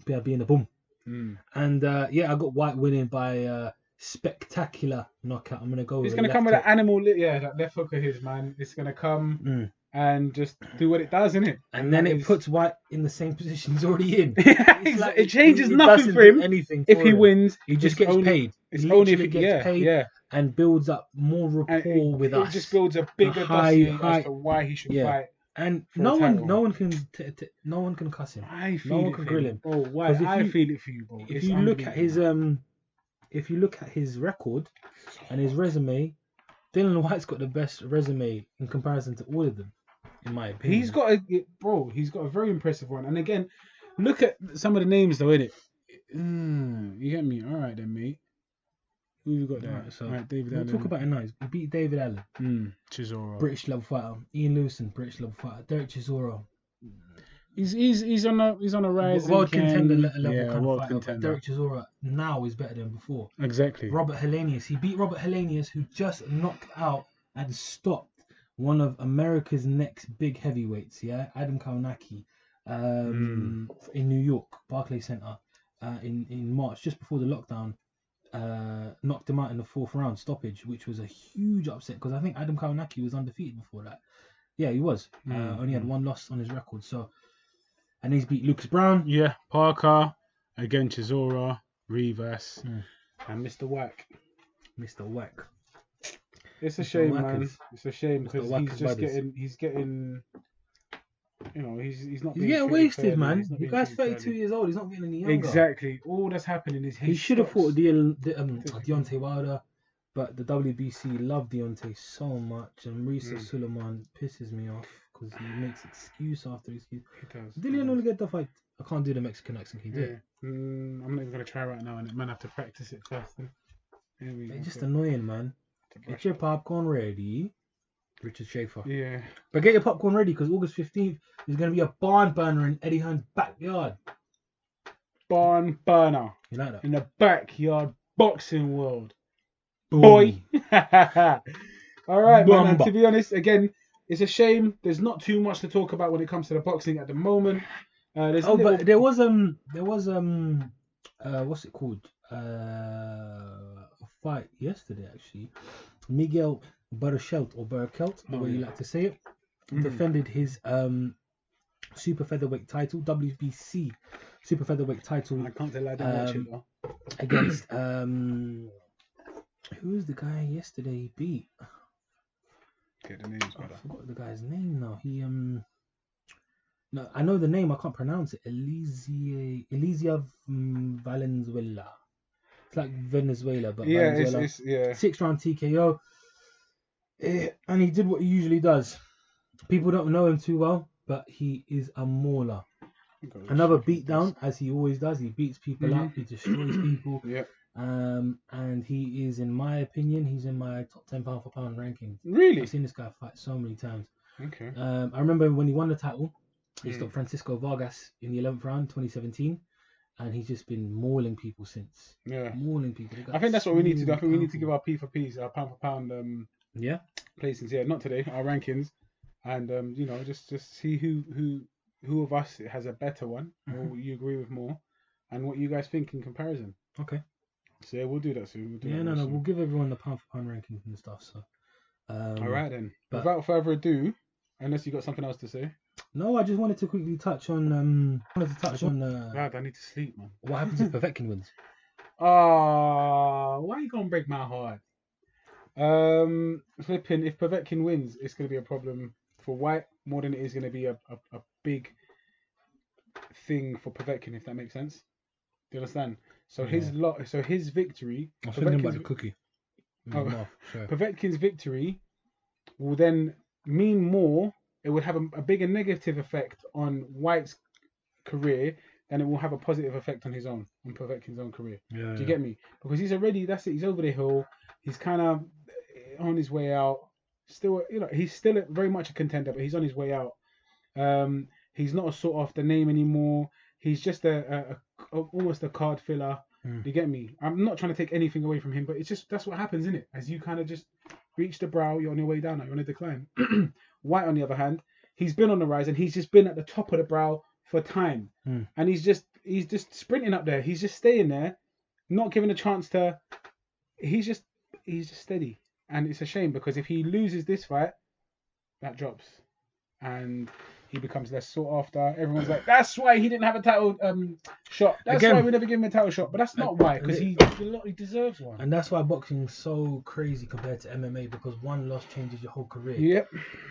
By being a bomb. Mm. And I got Whyte winning by spectacular knockout. I'm gonna go. He's gonna come with that animal. That left hook of his, man. It's gonna come. And just do what it does, innit? And then it puts Whyte in the same position he's already in. It changes nothing for him. Anything if he wins, he just gets paid. It's only if he gets paid and builds up more rapport with us. It just builds a bigger dossier as to why he should fight. And no one can cuss him. No one can grill him. Oh, why? I feel it for you, bro. If you look at his record and his resume, Dillian Whyte's got the best resume in comparison to all of them. In my opinion, he's got a very impressive one. And again, look at some of the names though, innit? You get me? All right then, mate. Who you got there? Right, David Allen. We'll talk about it now. He beat David Allen. Chisora. British level fighter. Ian Lewison, British level fighter. Derek Chisora. He's on a rise. World contender level kind of fighter. But Derek Chisora now is better than before. Exactly. Robert Helenius. He beat Robert Helenius, who just knocked out and stopped one of America's next big heavyweights, Adam Kaunaki, in New York, Barclays Center, in March, just before the lockdown, knocked him out in the 4th round stoppage, which was a huge upset because I think Adam Kaunaki was undefeated before that. Yeah, he was. Only had 1 loss on his record. So, and he's beat Lucas Brown. Yeah, Parker, again Chisora, Rivas, and Mr. Whack. Mr. Whack. It's a shame, man. It's a shame because he's getting, he's not. He's getting wasted, man. The guy's 32 years old. He's not getting any younger. Exactly. All that's happening is he should have fought Deontay Wilder, but the WBC love Deontay so much, and Maurice Suleiman pisses me off because he makes excuse after excuse. He does. Dillian only get the fight. I can't do the Mexican accent. Can you do it? I'm not even gonna try right now, and man, I have to practice it first. It's just annoying, man. Get your popcorn ready. Richard Schaefer. Yeah. But get your popcorn ready because August 15th is going to be a barn burner in Eddie Hearn's backyard. Barn burner. You like that? In the backyard boxing world. Boom. Boy. All right, man. And Bumba. to be honest, again, it's a shame. There's not too much to talk about when it comes to the boxing at the moment. But there was what's it called? A fight yesterday actually. Miguel Berchelt or Berchelt, the way you like to say it, defended his super featherweight title, WBC super featherweight title. I can't tell I don't watch it though. Against who's the guy yesterday he beat? Get the names, brother. I forgot the guy's name now. He no, I know the name. I can't pronounce it. Elysia Valenzuela. It's like Venezuela, but Yeah, Valenzuela. it's 6-round TKO. And he did what he usually does. People don't know him too well, but he is a mauler. Another beatdown, as he always does. He beats people up. He destroys people. Yeah. And he is, in my opinion, he's in my top 10 pound for pound rankings. Really? I've seen this guy fight so many times. Okay. I remember when he won the title, he stopped Francisco Vargas in the 11th round, 2017, and he's just been mauling people since. Yeah. Mauling people. I think that's what we need to do. I think we need to give our P for P's, our pound for pound placings. Yeah, not today, our rankings, and you know, just see who of us has a better one, or you agree with more, and what you guys think in comparison. Okay. So yeah, we'll do that soon. We'll give everyone the pound for pound rankings and stuff. So. All right then. Without further ado, unless you got something else to say. No, I just wanted to quickly touch on. Lad, I need to sleep, man. What happens if Povetkin wins? Why are you gonna break my heart? Flipping. If Povetkin wins, it's gonna be a problem for Whyte more than it is gonna be a big thing for Povetkin, if that makes sense. Do you understand? So his victory. I was thinking about the cookie. Povetkin's victory will then mean more. It would have a bigger negative effect on Whyte's career than it will have a positive effect on Povetkin's own career. Do you get me? Because he's already, that's it, he's over the hill. He's kind of on his way out. Still, you know, he's still very much a contender, but he's on his way out. He's not a sought after name anymore. He's just almost a card filler. Do you get me? I'm not trying to take anything away from him, but it's just, that's what happens, isn't it? As you kind of just reach the brow, you're on your way down now, you're on a decline. Whyte, on the other hand, he's been on the rise and he's just been at the top of the brow for time. And he's just sprinting up there. He's just staying there, not given a chance to. He's just steady. And it's a shame because if he loses this fight, that drops. And he becomes less sought after. Everyone's like, that's why he didn't have a title shot. That's why we never give him a title shot. But that's not why, because he deserves one. And that's why boxing's so crazy compared to MMA, because one loss changes your whole career. Yep.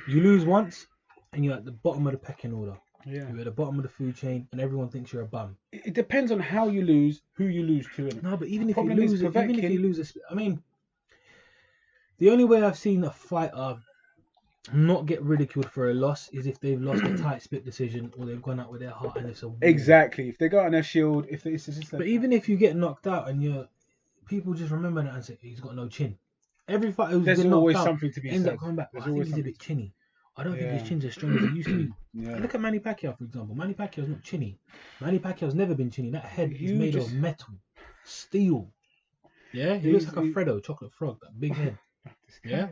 You lose once, and you're at the bottom of the pecking order. Yeah. You're at the bottom of the food chain, and everyone thinks you're a bum. It depends on how you lose, who you lose to. Innit? No, but even if you lose, I mean, the only way I've seen a fighter not get ridiculed for a loss is if they've lost a tight split decision or they've gone out with their heart and it's a war. Exactly. If they got on their shield, it's just. But even if you get knocked out and people just remember that and say he's got no chin. Every fighter who's been knocked out something to be ends said. up coming back. I think he's a bit chinny. I don't think his chin's as strong as it used to be. Look at Manny Pacquiao, for example. Manny Pacquiao's not chinny. Manny Pacquiao's never been chinny. That head is made of metal, steel. Yeah, he looks like a Freddo, chocolate frog. That big head. Yeah.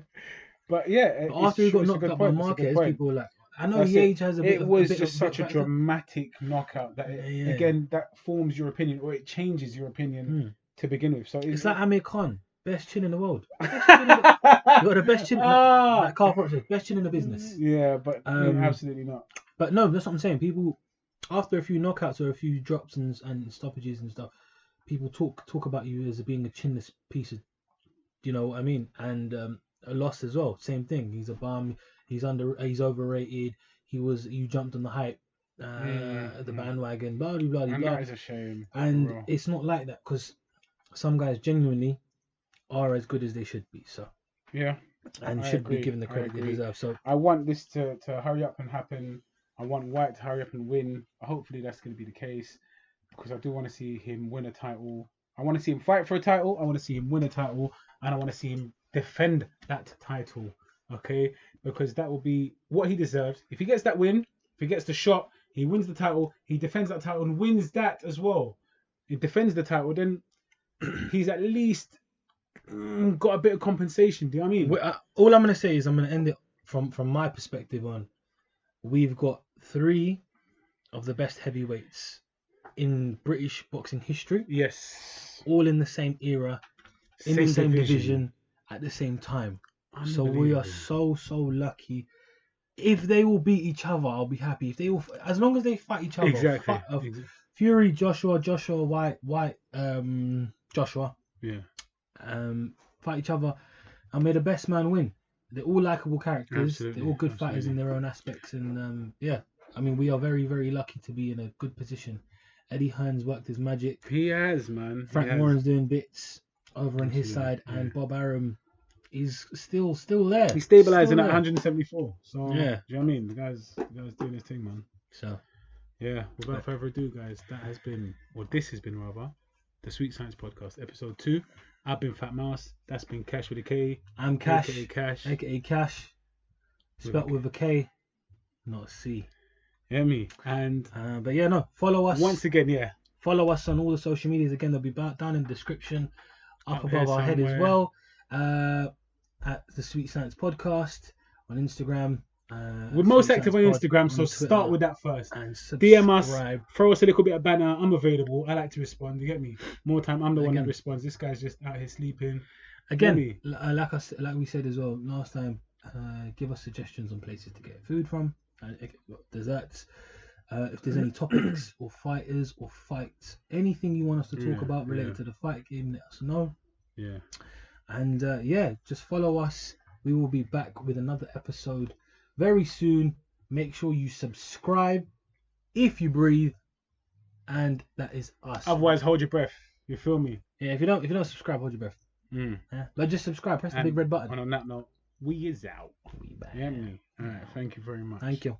But yeah, but after he got knocked out by Marquez, people were like, I know the age has a bit. It was just such a dramatic knockout that again that forms your opinion or it changes your opinion to begin with. So it's like Amir Khan, best chin in the world. You got the best chin. Like Carl Froch says, best chin in the business. Yeah, but absolutely not. But no, that's what I'm saying. People after a few knockouts or a few drops and stoppages and stuff, people talk about you as being a chinless piece of, you know what I mean, and. A loss as well, same thing. He's a bum. He's overrated. You jumped on the hype, the bandwagon, blah blah blah. And that is a shame. And it's not like that because some guys genuinely are as good as they should be. So yeah, and should be given the credit they deserve. So I want this to hurry up and happen. I want Whyte to hurry up and win. Hopefully that's going to be the case because I do want to see him win a title. I want to see him fight for a title. I want to see him win a title, and I want to see him defend that title, okay? Because that will be what he deserves. If he gets that win, if he gets the shot, he wins the title, he defends that title and wins that as well. He defends the title, then he's at least got a bit of compensation. Do you know what I mean? All I'm going to say is I'm going to end it from my perspective on, we've got 3 of the best heavyweights in British boxing history. Yes. All in the same era, in the same division at the same time. So we are so lucky. If they will beat each other, I'll be happy. If they all, as long as they fight each other. Exactly. Fury, Joshua, Whyte, Joshua. Yeah. Fight each other, and may the best man win. They're all likable characters. Absolutely. They're all good fighters in their own aspects, and yeah, I mean, we are very, very lucky to be in a good position. Eddie Hearn's worked his magic. He has, man. Frank Warren's doing bits over on his side, and Bob Arum is still there. He's stabilizing at 174. So yeah, do you know what I mean? The guy's doing his thing, man. So yeah, without further ado, guys, this has been rather the Sweet Science Podcast, episode 2. I've been Fat Mouse. That's been Kash with a K. I'm Kash, aka Kash, spelt with a K, not a C. Yeah, me. And but yeah, no, follow us once again. Yeah, follow us on all the social medias. Again, they'll be down in the description, up above our head as well. At the Sweet Science Podcast on Instagram. We're most active on Instagram, so start with that first. And DM us, throw us a little bit of banner. I'm available. I like to respond. You get me? More time, I'm the one that responds. This guy's just out here sleeping. Again, like we said as well last time, give us suggestions on places to get food from, desserts. If there's any topics or fighters or fights, anything you want us to talk about related to the fight game, let us know. Yeah. And just follow us. We will be back with another episode very soon. Make sure you subscribe if you breathe, and that is us. Otherwise, hold your breath. You feel me? Yeah. If you don't subscribe, hold your breath. Yeah. But just subscribe. Press the big red button. And on that note, we is out. We back. Yeah, me. All right. Thank you very much. Thank you.